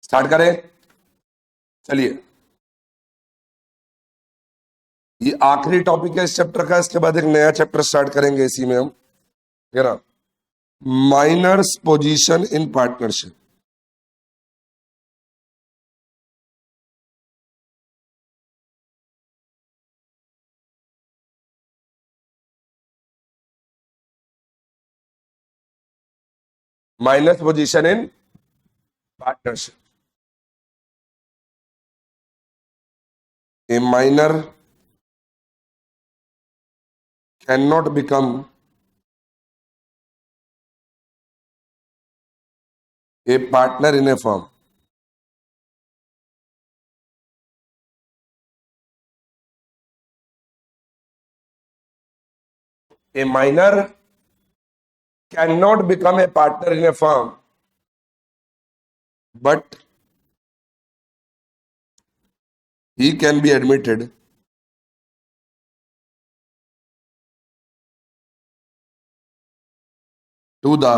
Start करें। चलिए, ये आखिरी टॉपिक है इस चैप्टर का। इसके बाद एक नया चैप्टर स्टार्ट करेंगे इसी में हम, ठीक है ना। Minors position in partnership. Minors position in partnership. A minor cannot become a partner in a firm. A minor cannot become a partner in a firm, but he can be admitted to the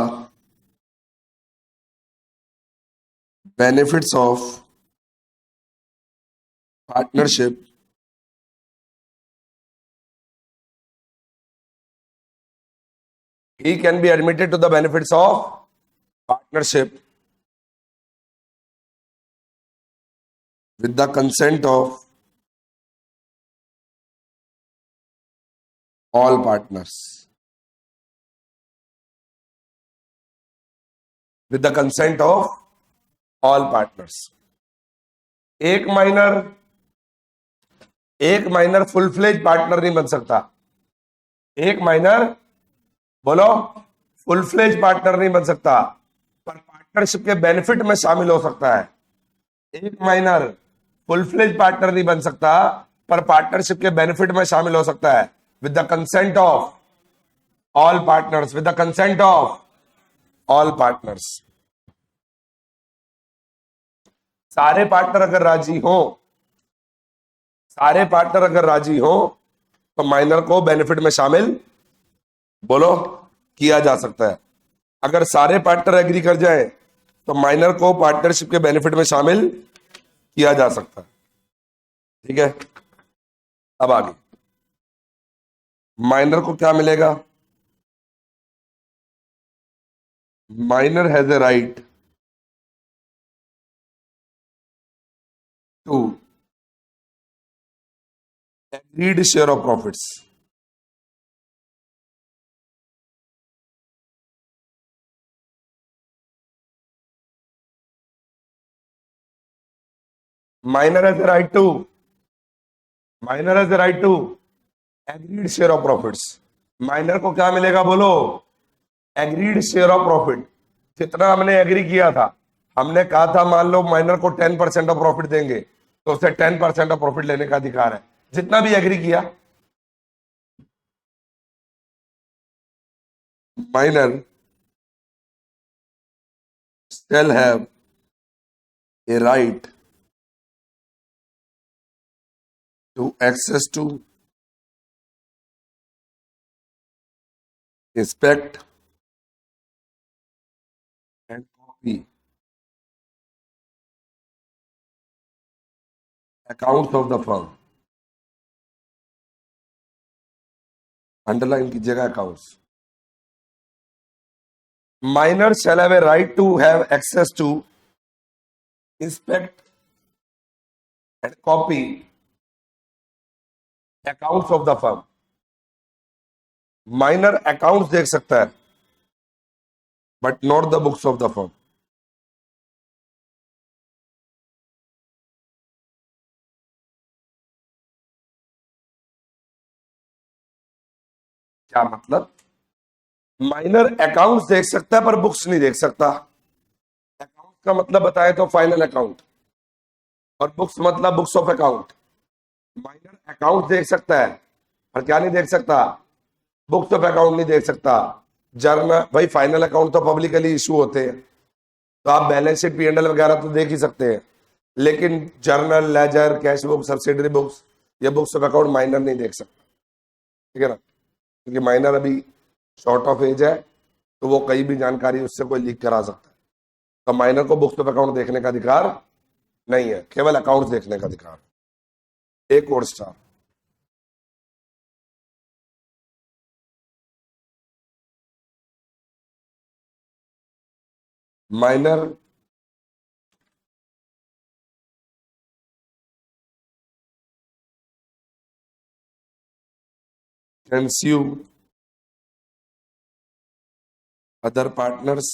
benefits of partnership he can be admitted to the benefits of partnership with the consent of all partners. With the consent of all partners. एक minor full fledge partner नहीं बन सकता। एक minor, बोलो, full fledge partner नहीं बन सकता, पर पार्टनरशिप के बेनिफिट में शामिल हो सकता है। एक माइनर फुल फ्लेज पार्टनर नहीं बन सकता, पर पार्टनरशिप के बेनिफिट में शामिल हो सकता है with the consent of all partners. With the consent of all partners. सारे पार्टनर अगर राजी हो, सारे पार्टनर अगर राजी हो तो माइनर को बेनिफिट में शामिल, बोलो, किया जा सकता है। अगर सारे पार्टनर एग्री कर जाए तो माइनर को पार्टनरशिप के बेनिफिट में शामिल किया जा सकता है। ठीक है, अब आगे माइनर को क्या मिलेगा? Minor has a right to agreed share of profits. Minor has a right to agreed share of profits. Minor को क्या मिलेगा, बोलो? Agreed share of profit. जितना हमने एग्री किया था, हमने कहा था मान लो माइनर को 10% ऑफ प्रॉफिट देंगे तो उसे 10% ऑफ प्रॉफिट लेने का अधिकार है। जितना भी एग्री किया, minor shall have a right to access to, inspect and copy accounts of the firm. Underline कीजिएगा accounts. Minor shall have a right to have access to, inspect and copy accounts of the firm. Minor accounts देख सकता है but not the books of the firm. क्या मतलब? Minor accounts देख सकता है पर बुक्स नहीं देख सकता। अकाउंट का मतलब बताए तो फाइनल अकाउंट, और बुक्स मतलब books of account. Minor account देख सकता है पर क्या नहीं देख सकता? बुक्स ऑफ अकाउंट नहीं देख सकता। जर्नल, भाई फाइनल अकाउंट तो पब्लिकली इशू होते हैं, तो आप बैलेंस शीट, P&L वगैरह तो देख ही सकते हैं, लेकिन journal, ledger, cash book, subsidiary books, ये बुक्स ऑफ अकाउंट माइनर नहीं देख सकता। ठीक है ना, क्योंकि माइनर अभी शॉर्ट ऑफ एज है, तो वो कहीं भी जानकारी उससे कोई लीक करा सकता है। तो माइनर को बुक्स ऑफ अकाउंट देखने का अधिकार नहीं है, केवल अकाउंट्स देखने का अधिकार। एक और star. Minor can sue other partners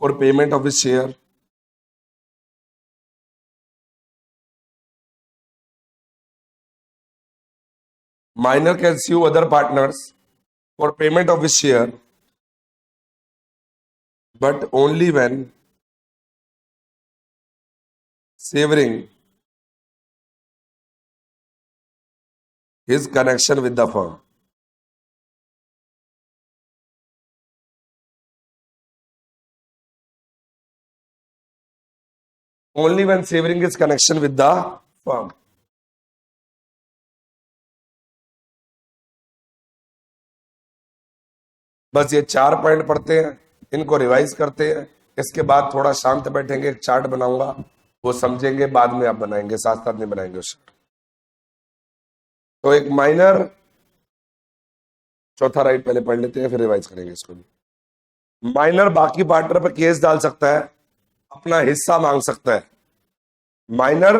for payment of his share minor can sue other partners for payment of his share but only when severing his connection with the firm. Only when severing his connection with the firm. बस ये 4 point पढ़ते हैं, इनको revise करते हैं, इसके बाद थोड़ा शांत बैठेंगे, एक चार्ट बनाऊंगा, वो समझेंगे, बाद में आप बनाएंगे, साथ साथ नहीं बनाएंगे उस। तो एक माइनर, चौथा राइट पहले पढ़ लेते हैं फिर रिवाइज करेंगे इसको भी। माइनर बाकी पार्टनर पर केस डाल सकता है, अपना हिस्सा मांग सकता है। माइनर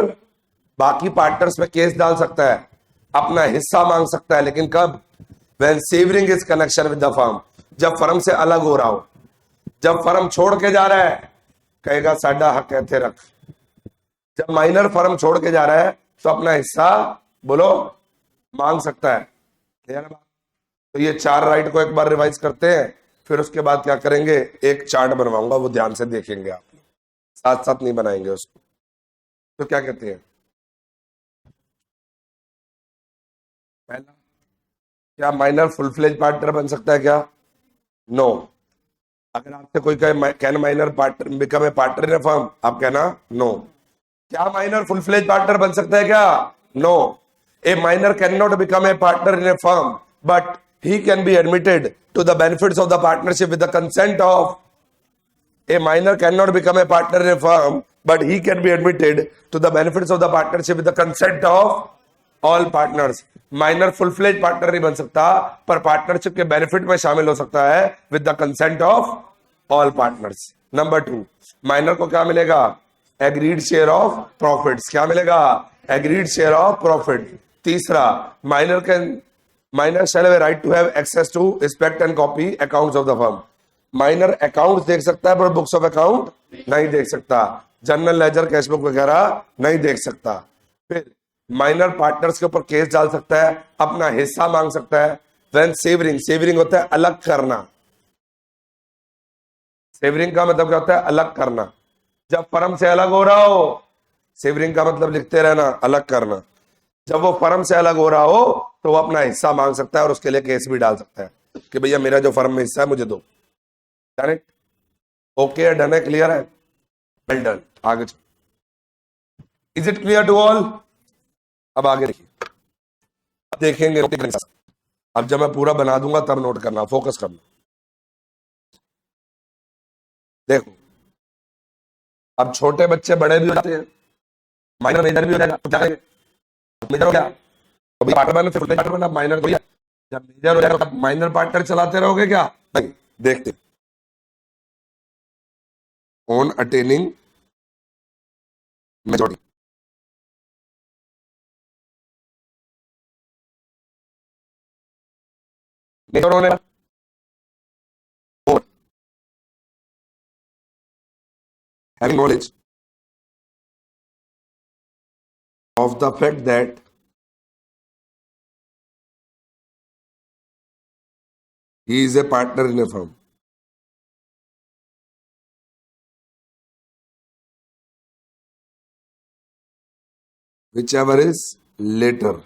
बाकी पार्टनर्स पे केस डाल सकता है, अपना हिस्सा मांग सकता है, लेकिन कब? When savouring is connection with the firm, जब फर्म से अलग हो रहा हो, जब फर्म छोड़ के जा रहा है, कहेगा साडा हक कहते रख। जब माइनर फर्म छोड़ के जा रहा है तो अपना हिस्सा बोलो मांग सकता है। क्लियर है बात? तो ये 4 राइट को एक बार रिवाइज करते हैं, फिर उसके बाद क्या करेंगे, एक चार्ट बनवाऊंगा, वो ध्यान से देखेंगे आप, साथ साथ नहीं बनाएंगे उसको। तो क्या कहते हैं, पहला, क्या माइनर फुल फ्लेज पार्टनर बन सकता है क्या? नो। अगर आपसे कोई कहे can minor partner become a partner in firm, आप कहना नो। क्या माइनर फुल फ्लेज पार्टनर बन सकता है क्या? No. A minor can not become a partner in a firm but he can be admitted to the benefits of the partnership with the consent of. A minor cannot become a partner in a firm but he can be admitted to the benefits of the partnership with the consent of all partners. Minor full fledge partner नहीं बन सकता, पर partnership के benefit में शामिल हो सकता है with the consent of all partners. Number 2, minor को क्या मिलेगा? Agreed share of profits. क्या मिलेगा? Agreed share of profit. तीसरा, minor shall have a right to have access to inspect and copy accounts of the firm. Minor accounts देख सकता है पर बुक्स ऑफ अकाउंट नहीं देख सकता, जनरल लेजर कैशबुक वगैरह नहीं देख सकता। फिर माइनर पार्टनर्स के ऊपर केस डाल सकता है, अपना हिस्सा मांग सकता है। व्हेन सेवरिंग, सेवरिंग होता है अलग करना। सेवरिंग का मतलब क्या होता है? अलग करना। जब फर्म से अलग हो रहा हो, सेवरिंग का मतलब लिखते रहना, अलग करना। जब वो फर्म से अलग हो रहा हो तो वो अपना हिस्सा मांग सकता है और उसके लिए केस भी डाल सकता है कि भैया मेरा जो फर्म में हिस्सा है मुझे दो। करेक्ट? ओके, डन है, क्लियर है, वेल डन। आगे is it clear to all? अब आगे देखिए, अब देखेंगे। अब जब मैं पूरा बना दूंगा तब नोट करना, फोकस करना। देखो, अब छोटे बच्चे बड़े भी हो जाते हैं, माइनर मेजर भी हो जाएगा, तो क्या करेंगे? मेजर हो गया तो पार्टनर फिर पार्टनर बना, माइनर हो गया। जब मेजर हो जाएगा तब माइनर पार्टनर चलाते रहोगे क्या? नहीं, देखते। ऑन अटेनिंग मेजॉरिटी, मेजर होने और having knowledge of the fact that he is a partner in a firm, whichever is later.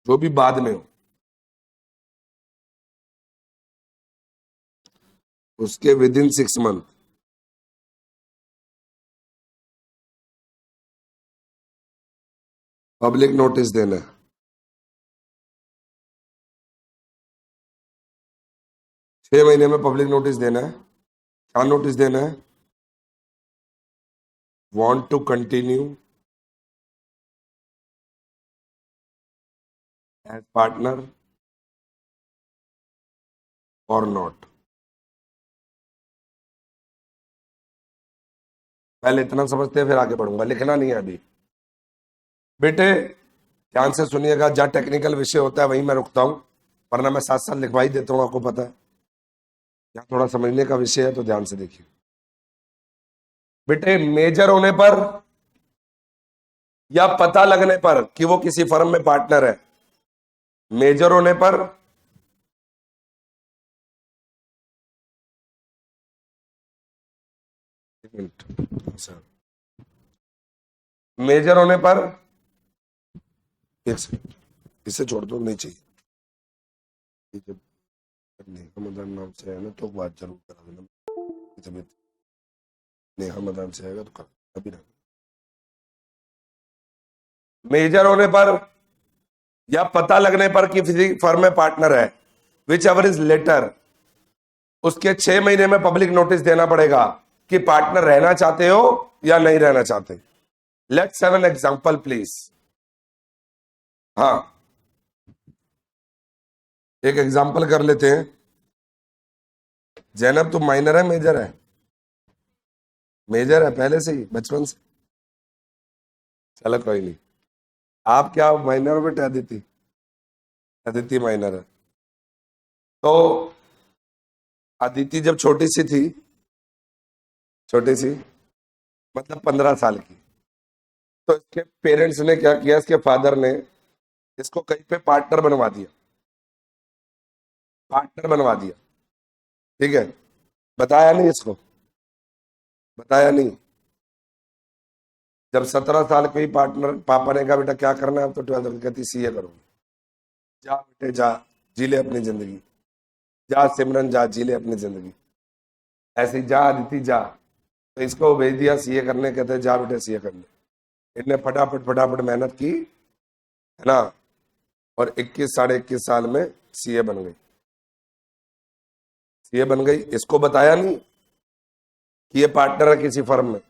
जो भी बाद में हो उसके with in 6 month public notice देना है। 6 महीने में पब्लिक नोटिस देना है। क्या नोटिस देना है? Want to continue as partner और नॉट। पहले इतना समझते हैं फिर आगे बढ़ूंगा, लिखना नहीं है अभी बेटे। ध्यान से सुनिएगा, जहाँ टेक्निकल विषय होता है वहीं मैं रुकता हूं, वरना मैं साथ साथ लिखवा ही देता हूँ, आपको पता है। यहाँ थोड़ा समझने का विषय है तो ध्यान से देखिए बेटे। मेजर होने पर या पता लगने पर कि वो किसी फर्म में पार्टनर है, मेजर होने पर मेजर होने पर एक सेकंड, इसे छोड़ दो, नहीं चाहिए। जब नेहा मदान नाम से है ना तो बात जरूर करा देना। तबीयत नेहा मदान से आएगा तो कर अभी ना। मेजर होने पर या पता लगने पर कि किसी फर्म में पार्टनर है, विच एवर इज लेटर, उसके 6 महीने में पब्लिक नोटिस देना पड़ेगा कि पार्टनर रहना चाहते हो या नहीं रहना चाहते। Let's have an example please. हाँ, एक एग्जांपल कर लेते हैं। जैनब तुम माइनर है मेजर है? मेजर है पहले से ही, बचपन से। चलो कोई नहीं। आप क्या माइनर हो बेटा? अदिति, अदिति माइनर है। तो अदिति जब छोटी सी थी, छोटी सी मतलब 15 साल की, तो इसके पेरेंट्स ने क्या किया, इसके फादर ने इसको कहीं पे पार्टनर बनवा दिया, पार्टनर बनवा दिया। ठीक है, बताया नहीं इसको, बताया नहीं। जब 17 साल के ही पार्टनर, पापा ने कहा बेटा क्या करना है, अब तो 12 कहती सीए करूंगी। जा बेटे जा, जी ले अपनी जिंदगी, जा सिमरन जा, जी ले अपनी जिंदगी। ऐसे ही जा अदिति जा। तो इसको भेज दिया सीए करने, कहते जा बेटे सीए करने। इनने फटाफट फटाफट मेहनत की, है ना, और 21 साढ़े 21 साल में सीए बन गई। सीए बन गई, इसको बताया नहीं कि ये पार्टनर है किसी फर्म में,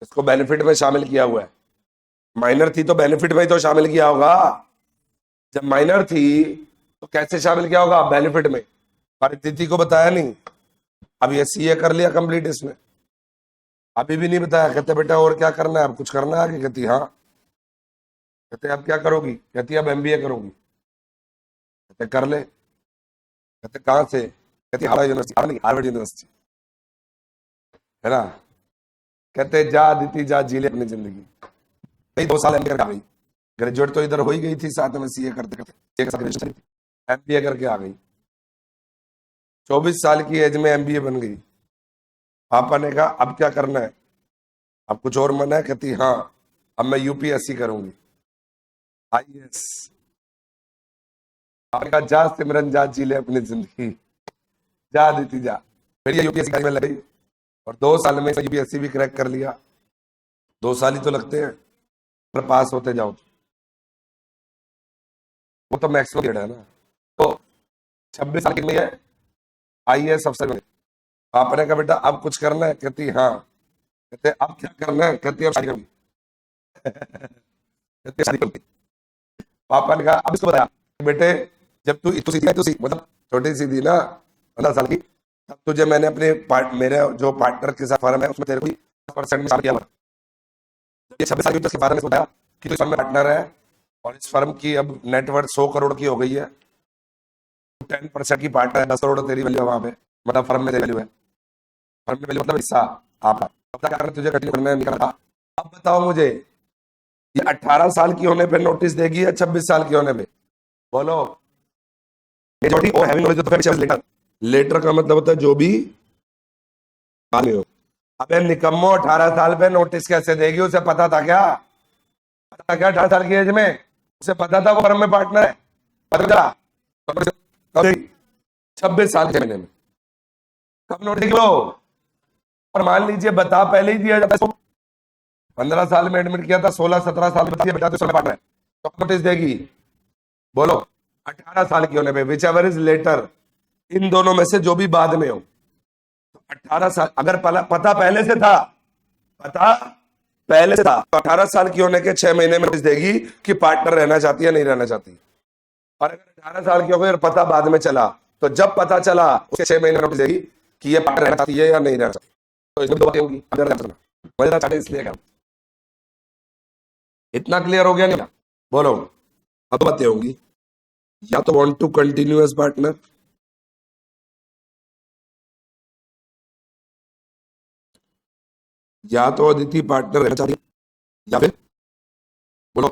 इसको बेनिफिट में शामिल किया हुआ है। माइनर थी तो बेनिफिट में ही तो शामिल किया होगा। जब माइनर थी तो कैसे शामिल किया होगा? बेनिफिट में। पर तिथि को बताया नहीं। अब ये सीए कर लिया कंप्लीट इसने, अभी भी नहीं बताया। कहते बेटा और क्या करना है, अब कुछ करना है आगे? कहती हाँ। कहते अब क्या करोगी? कहती अब एमबीए करूंगी। कहते कर ले। कहते कहाँ से? कहती हार्वर्ड यूनिवर्सिटी, हार्वर्ड यूनिवर्सिटी, है ना। कहते जा अदिति जा, जी ले अपनी जिंदगी। भाई 2 साल एमबीए आ गई, ग्रेजुएट तो इधर हो ही गई थी, साथ में सीए करते करते एक साथ ग्रेजुएशन एमबीए करके आ गई। 24 साल की एज में एमबीए बन गई। पापा ने कहा अब क्या करना है, अब कुछ और मन है? कहती हाँ, अब मैं यूपीएससी करूंगी, आईएएस। पापा कहा जा सिमरन जा, जी ले अपनी जिंदगी, जा अदिति जा। फिर ये यूपीएससी में लगी और 2 साल में यूपीएससी भी क्रैक कर लिया। 2 साल ही तो लगते हैं पर पास होते जाओ, वो तो मैक्सिमम पीरियड है ना। तो 26 साल की में है आईएएस अफसर बने। पापा ने कहा बेटा अब कुछ करना है? कहती हाँ। कहते अब क्या करना है? कहती अब शादी करूंगी। कहती शादी करूंगी। पापा ने कहा अब इसको बताया बेटे, जब तू मतलब छोटी सी थी ना, 15 साल की, तब तुझे मैंने अपने मेरे जो पार्टनर के साथ फर्म है उसमें तेरे को 10% में शामिल किया। ये 26 साल की बारे में बताया कि तू फर्म में पार्टनर है और इस फर्म की अब नेटवर्थ 100 करोड़ की हो गई है। 10% की पार्टनर है, 10 करोड़ तेरी वैल्यू है वहां पे, मतलब फर्म में वैल्यू है। फर्म में वैल्यू मतलब हिस्सा आपका। अब क्या करना तुझे, कंटिन्यू करना है, निकलना। अब बताओ मुझे, ये 18 साल की होने पे नोटिस देगी या 26 साल की होने पे? बोलो। मेजॉरिटी और हैविंग नॉलेज लेटर। लेटर का मतलब होता है जो भी माने हो। अबे निकम्मो, 18 साल पे नोटिस कैसे देगी? उसे पता था क्या? पता था क्या 18 साल की एज में? उसे पता था वो फर्म में पार्टनर है, पता चला कब? 26 साल के महीने में। कब नोटिस देगी वो? और मान लीजिए बता पहले ही दिया जाता है, 15 साल में एडमिट किया था, 16-17 साल में बता तो पार्टनर है, तो नोटिस देगी? बोलो। 18 साल की होने पे, विच एवर इज लेटर, इन दोनों में से जो भी बाद में हो। 18 साल अगर पता पहले से था, पता पहले से था, तो 18 साल की होने के 6 महीने में नोटिस देगी कि पार्टनर रहना चाहती है नहीं रहना चाहती। और अगर 18 साल की हो गई और पता बाद में चला, तो जब पता चला उसके 6 महीने नोटिस देगी कि ये पार्टनर रहना चाहती है या नहीं रहना चाहती। तो इसमें 2 बातें होंगी, मजेदार चाहते इसलिए क्या? इतना क्लियर हो गया नहीं? बोलो। अब बातें होंगी, या तो want to continue as partner, या तो अदिति पार्टनर रहना चाहती है, या फिर बोलो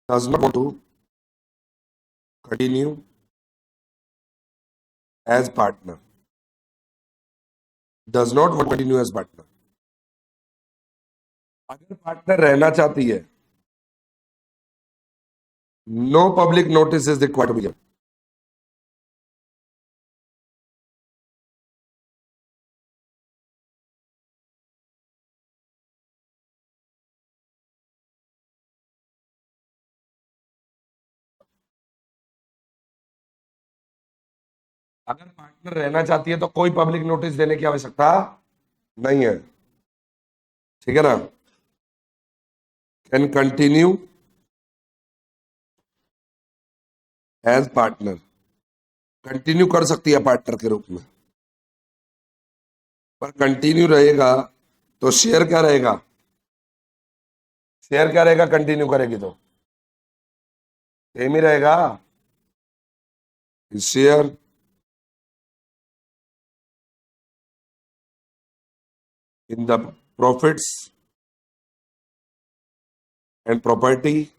does not want to continue as partner, does not want continue as partner. अगर पार्टनर रहना चाहती है, no public notice is required to be given. अगर पार्टनर रहना चाहती है तो कोई पब्लिक नोटिस देने की आवश्यकता नहीं है, ठीक है ना? Can continue as partner, continue कर सकती है पार्टनर के रूप में, पर कंटिन्यू रहेगा तो शेयर क्या रहेगा? शेयर क्या रहेगा कंटिन्यू करेगी तो? सेम ही रहेगा, share in the profits and property,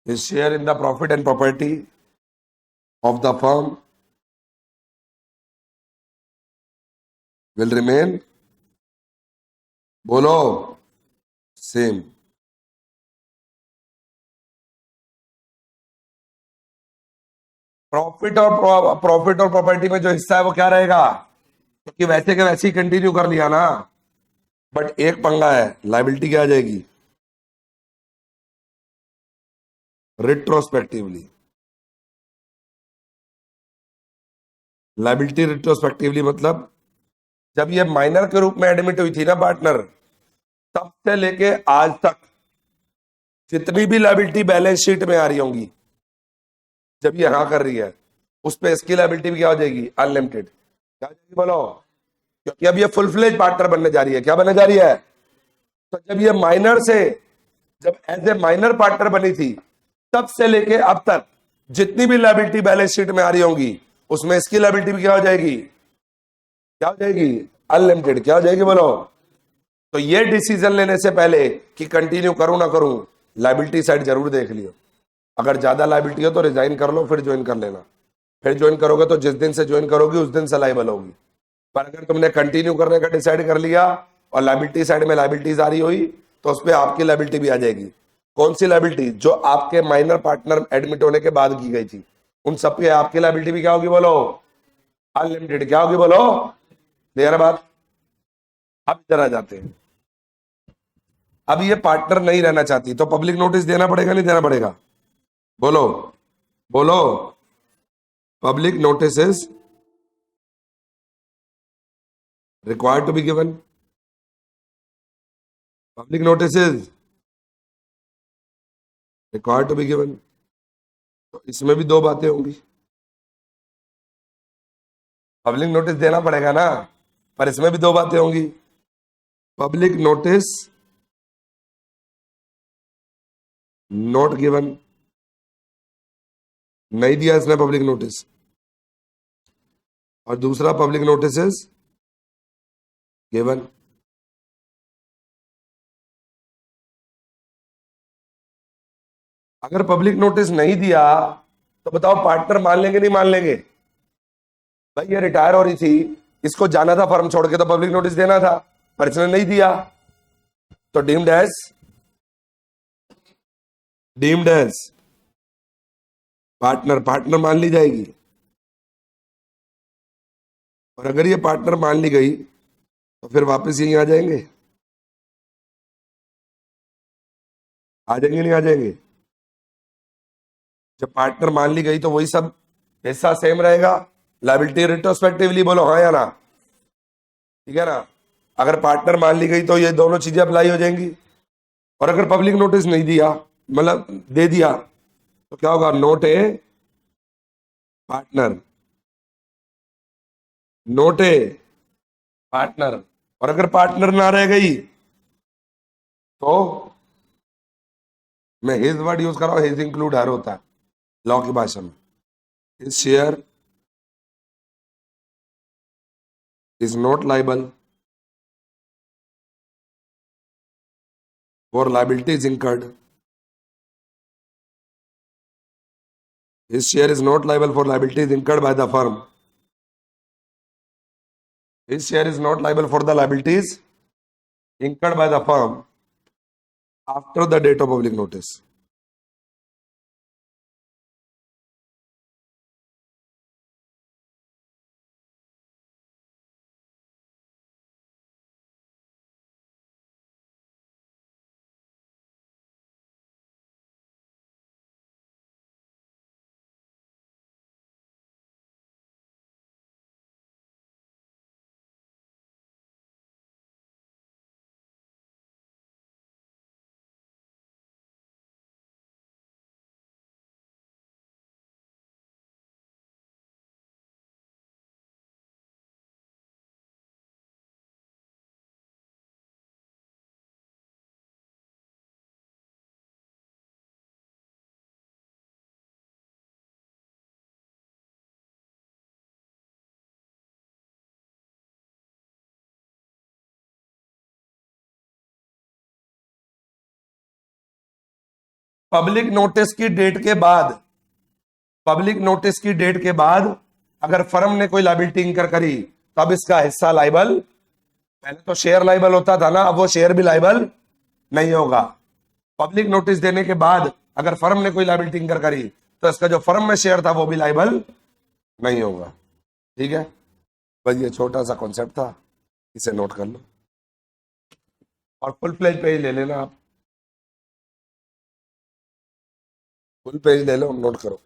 his share in the profit and property of the firm will remain, बोलो, same। प्रॉफिट और प्रॉपर्टी में जो हिस्सा है वो क्या रहेगा? क्योंकि वैसे के वैसे ही कंटिन्यू कर लिया ना, बट एक पंगा है, लाइबिलिटी क्या आ जाएगी? रिट्रोस्पेक्टिवली। लाइबिलिटी रिट्रोस्पेक्टिवली मतलब जब ये माइनर के रूप में एडमिट हुई थी ना पार्टनर, तब से लेके आज तक जितनी भी लाइबिलिटी बैलेंस शीट में आ रही होंगी, जब ये हाँ कर रही है, उस पे इसकी लाइबिलिटी भी क्या हो जाएगी? अनलिमिटेड। क्या हो जाएगी बोलो? क्योंकि अब ये फुल फ्लेज पार्टनर बनने जा रही है। क्या बनने जा रही है? तो जब ये माइनर से, जब एज ए माइनर पार्टनर बनी थी, तब से लेके अब तक जितनी भी लाइबिलिटी बैलेंस शीट में आ रही होंगी, उसमें इसकी लाइबिलिटी भी क्या हो जाएगी? क्या हो जाएगी? अनलिमिटेड। क्या हो जाएगी बोलो? तो ये डिसीजन लेने से पहले कि कंटिन्यू करूं ना करूं, लाइबिलिटी साइड जरूर देख लियो। अगर ज्यादा लाइबिलिटी हो तो रिजाइन कर लो, फिर ज्वाइन कर लेना। फिर ज्वाइन करोगे तो जिस दिन से ज्वाइन करोगे उस दिन से लाइबल होगी। पर अगर तुमने कंटिन्यू करने का डिसाइड कर लिया और लाइबिलिटी साइड में लाइबिलिटीज आ रही हुई, तो उस पर आपकी लाइबिलिटी भी आ जाएगी। कौन सी लाइबिलिटी? जो आपके माइनर पार्टनर एडमिट होने के बाद की गई थी, उन सब की आपकी लाइबिलिटी भी क्या होगी बोलो? अनलिमिटेड। क्या होगी बोलो? क्लियर बात? अब इधर आ जाते हैं। अब ये पार्टनर नहीं रहना चाहती तो पब्लिक नोटिस देना पड़ेगा नहीं देना पड़ेगा? बोलो बोलो। Public notice is required to be given, public notice is required to be given। तो इसमें भी 2 बातें होंगी, पब्लिक नोटिस देना पड़ेगा ना, पर इसमें भी 2 बातें होंगी। पब्लिक नोटिस नॉट गिवन, नहीं दिया इसने पब्लिक नोटिस, और दूसरा पब्लिक नोटिस इज गिवन। अगर पब्लिक नोटिस नहीं दिया तो बताओ पार्टनर मान लेंगे नहीं मान लेंगे? भाई ये रिटायर हो रही थी, इसको जाना था फर्म छोड़ के, तो पब्लिक नोटिस देना था, पर इसने नहीं दिया, तो deemed as deemed as partner, partner मान ली जाएगी। और अगर ये पार्टनर मान ली गई तो फिर वापस यहीं आ जाएंगे, आ जाएंगे नहीं आ जाएंगे? जब पार्टनर मान ली गई तो वही सब हिस्सा सेम रहेगा, लायबिलिटी रिट्रोस्पेक्टिवली बोलो हाँ या ना, ठीक है ना? अगर पार्टनर मान ली गई तो ये दोनों चीजें अप्लाई हो जाएंगी। और अगर पब्लिक नोटिस नहीं दिया, मतलब दे दिया, तो क्या होगा? नोट ए पार्टनर, नोट ए पार्टनर। और अगर पार्टनर ना रह गई तो मैं हिज वर्ड यूज कर रहा हूं, हिज इंक्लूड हर होता है लॉ की भाषा में। His share is not liable for liabilities incurred. His share is not liable for liabilities incurred by the firm. His share is not liable for the liabilities incurred by the firm after the date of public notice. Public notice की date के बाद, public notice की date के बाद अगर firm ने कोई liability इंकर करी तब इसका हिस्सा लाइबल, पहले तो शेयर लाइबल होता था ना, अब वो शेयर भी लाइबल नहीं होगा। पब्लिक नोटिस देने के बाद अगर फर्म ने कोई लायबिलिटी इंकर करी तो इसका जो फर्म में शेयर था वो भी लाइबल नहीं होगा। ठीक है, बस ये छोटा सा कॉन्सेप्ट था, इसे नोट कर लो और फुल प्लेज पेज ले लेना आप, फुल पेज ले लो, नोट करो।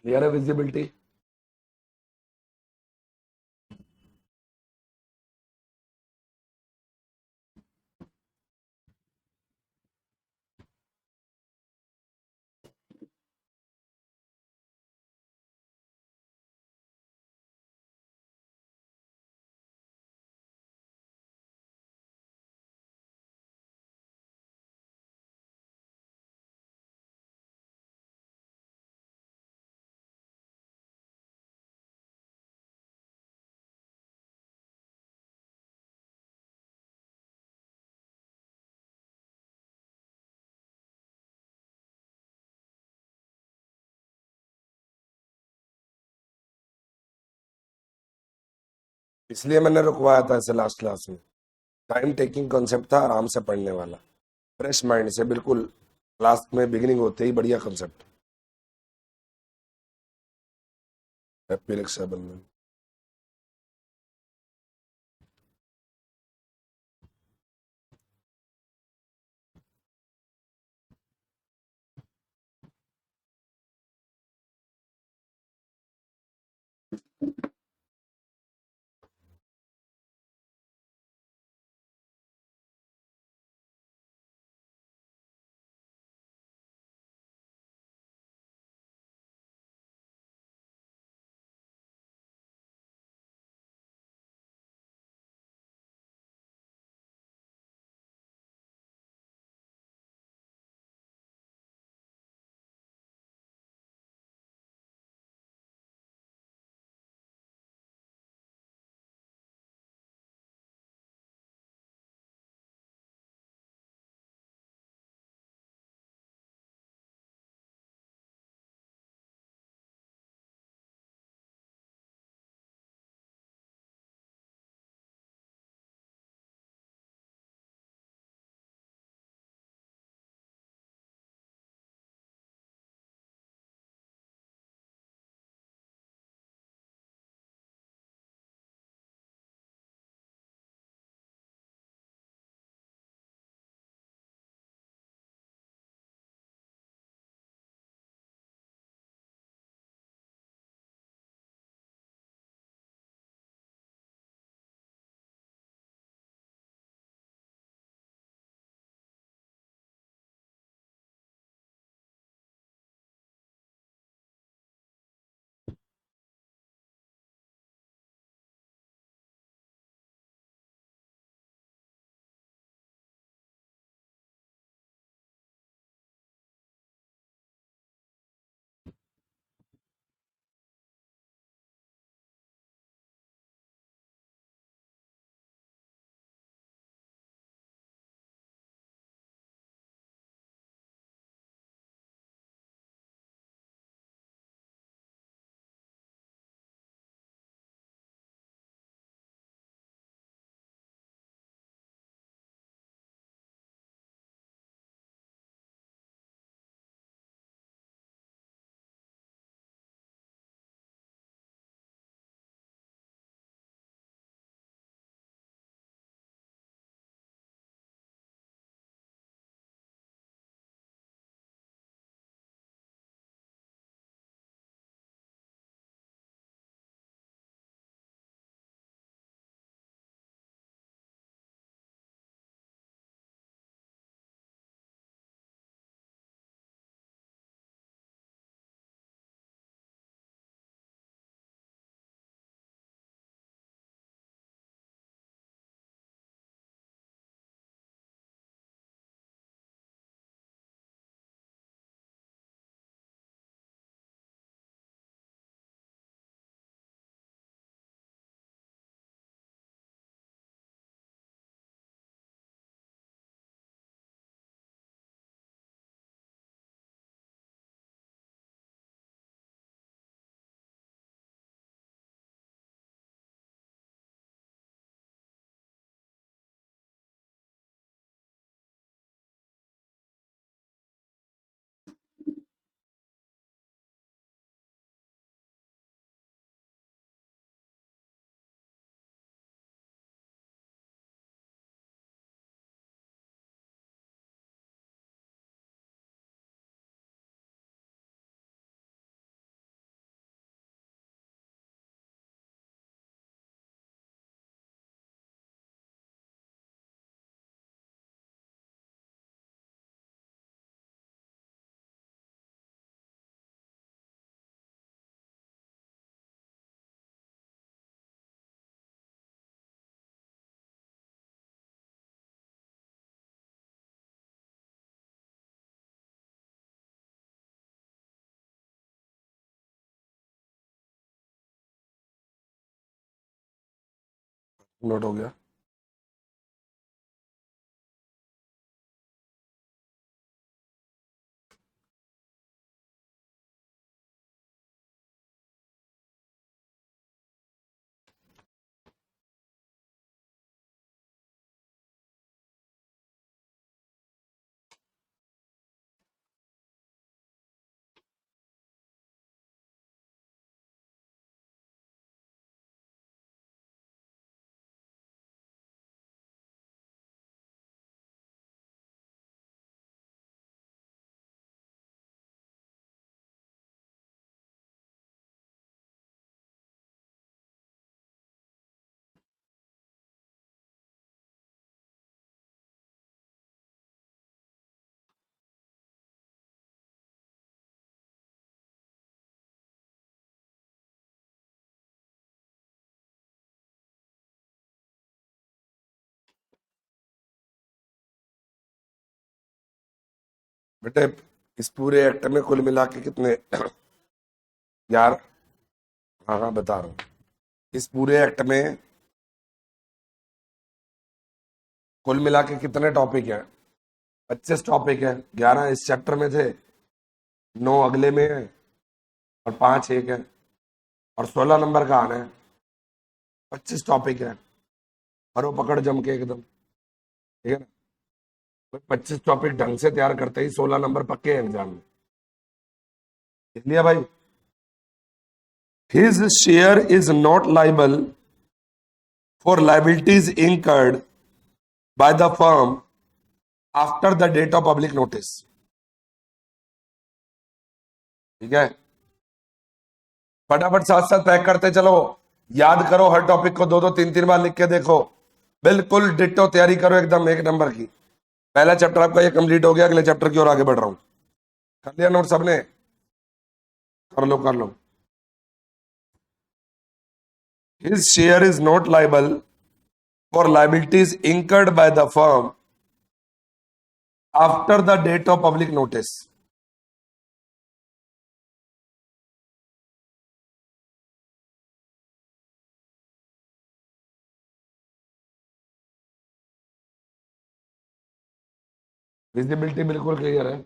क्लियर है विजिबिलिटी? इसलिए मैंने रुकवाया था इसे लास्ट क्लास में, टाइम टेकिंग कॉन्सेप्ट था, आराम से पढ़ने वाला, फ्रेश माइंड से, बिल्कुल क्लास में बिगिनिंग होते ही बढ़िया कॉन्सेप्ट। हैप्पी रक्षाबंधन। नोट हो गया। बेटे इस पूरे एक्ट में कुल मिला के कितने यार, हाँ हाँ बता रहा हूँ, इस पूरे एक्ट में कुल मिला के कितने टॉपिक हैं? 25 टॉपिक है। 11 इस चैप्टर में थे, 9 अगले में है और 5 एक है, और 16 नंबर का आना है। 25 टॉपिक है और वो पकड़ जम के एकदम, ठीक है ना। 25 टॉपिक ढंग से तैयार करते ही 16 नंबर पक्के हैं एग्जाम में। लिख लिया भाई? His share is not liable for liabilities incurred by the firm after the date of public notice। ठीक है, फटाफट साथ साथ पैक करते चलो। याद करो, हर टॉपिक को 2-2 3-3 बार लिख के देखो। बिल्कुल डिट्टो तैयारी करो एकदम 1 नंबर की। पहला चैप्टर आपका ये कंप्लीट हो गया, अगले चैप्टर की ओर आगे बढ़ रहा हूं। कर लिया नोट सबने? कर लो कर लो। His share is not liable for liabilities incurred by the firm after the date of public notice। Visibility बिल्कुल क्लियर है।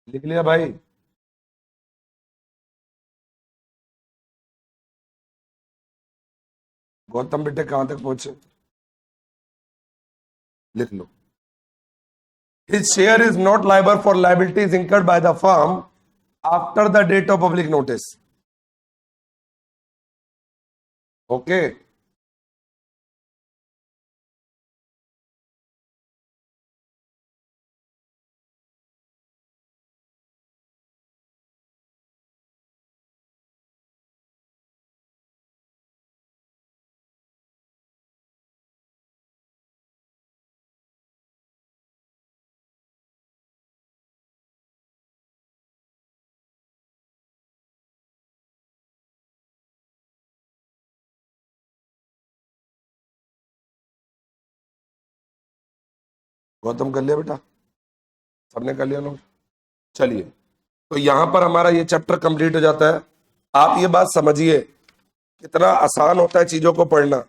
लिख लिया भाई? गौतम बेटे कहां तक पहुंचे? लिख लो। His share is not liable for liabilities incurred by the firm after the date of public notice। Okay, Gautam कर लिया बेटा? सबने कर लिया नोट? चलिए, तो यहां पर हमारा ये चैप्टर कंप्लीट हो जाता है। आप ये बात समझिए कितना आसान होता है चीजों को पढ़ना।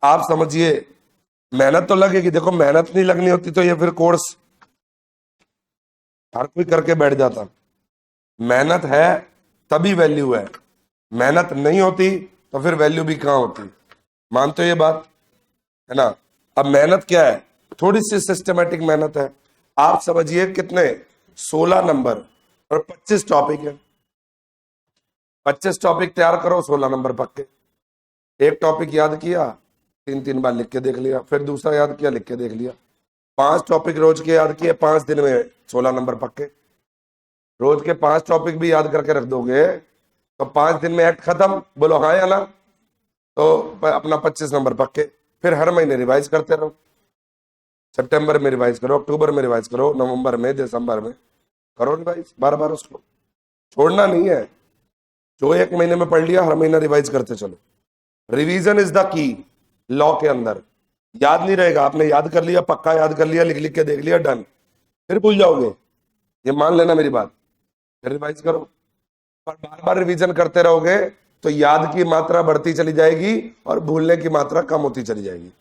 आप समझिए, मेहनत तो लगेगी। देखो, मेहनत नहीं लगनी होती तो ये फिर कोर्स हर कोई करके बैठ जाता। मेहनत है तभी वैल्यू है, मेहनत नहीं होती तो फिर वैल्यू भी कहां होती। मानते हो ये बात, है ना? अब मेहनत क्या है? थोड़ी सी सिस्टमेटिक मेहनत है। आप समझिए कितने 16 नंबर और 25 टॉपिक है। 25 टॉपिक तैयार करो, 16 नंबर पक्के। एक टॉपिक याद किया, 3-3 बार लिख के देख लिया, फिर दूसरा याद किया, लिख के देख लिया। 5 टॉपिक रोज के याद किए, 5 दिन में 16 नंबर पक्के। रोज के 5 टॉपिक भी याद करके रख दोगे तो 5 दिन में एक्ट खत्म। बोलो हाँ या ना? तो अपना 25 नंबर पक्के। फिर हर महीने रिवाइज करते रहो। सितंबर में रिवाइज करो, अक्टूबर में रिवाइज करो, नवंबर में, दिसंबर में करो रिवाइज। बार बार उसको छोड़ना नहीं है। जो 1 महीने में पढ़ लिया, हर महीना रिवाइज करते चलो। Revision is the key law के अंदर। याद नहीं रहेगा। आपने याद कर लिया, पक्का याद कर लिया, लिख लिख के देख लिया, डन, फिर भूल जाओगे, ये मान लेना मेरी बात। फिर रिवाइज करो, पर बार बार रिवीजन करते रहोगे तो याद की मात्रा बढ़ती चली जाएगी और भूलने की मात्रा कम होती चली जाएगी।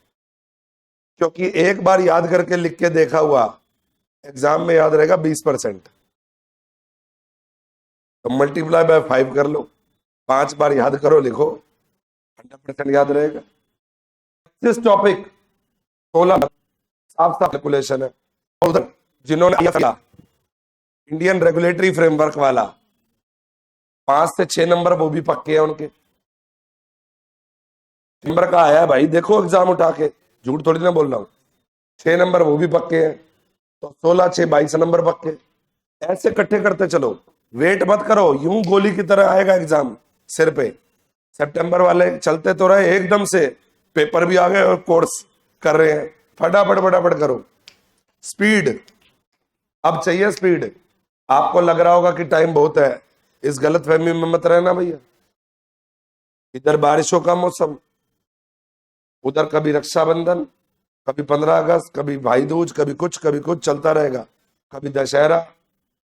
क्योंकि एक बार याद करके लिख के देखा हुआ एग्जाम में याद रहेगा 20%, तो मल्टीप्लाई बाय 5 कर लो, 5 बार याद करो, लिखो, 100% याद रहेगा। दिस टॉपिक 16 साफ साफ कैलकुलेशन है। उधर जिन्होंने इंडियन रेगुलेटरी फ्रेमवर्क वाला 5 से 6 नंबर वो भी पक्के हैं उनके, नंबर का आया है भाई, देखो एग्जाम उठा के, झूठ थोड़ी ना बोल रहा हूं, 6 नंबर वो भी पक्के हैं, तो 16 6 22 नंबर पक्के। ऐसे इकट्ठे करते चलो, वेट मत करो, यूं गोली की तरह आएगा एग्जाम सिर पे। सितंबर वाले चलते तो रहे एकदम से, पेपर भी आ गए और कोर्स कर रहे हैं, फटाफट फटाफट करो, स्पीड, अब चाहिए स्पीड। आपको लग रहा होगा कि टाइम बहुत है, इस गलत फहमी में मत रहना भैया। इधर बारिशों का मौसम, उधर कभी रक्षाबंधन, कभी 15 अगस्त, कभी भाई दूज, कभी कुछ चलता रहेगा, कभी दशहरा,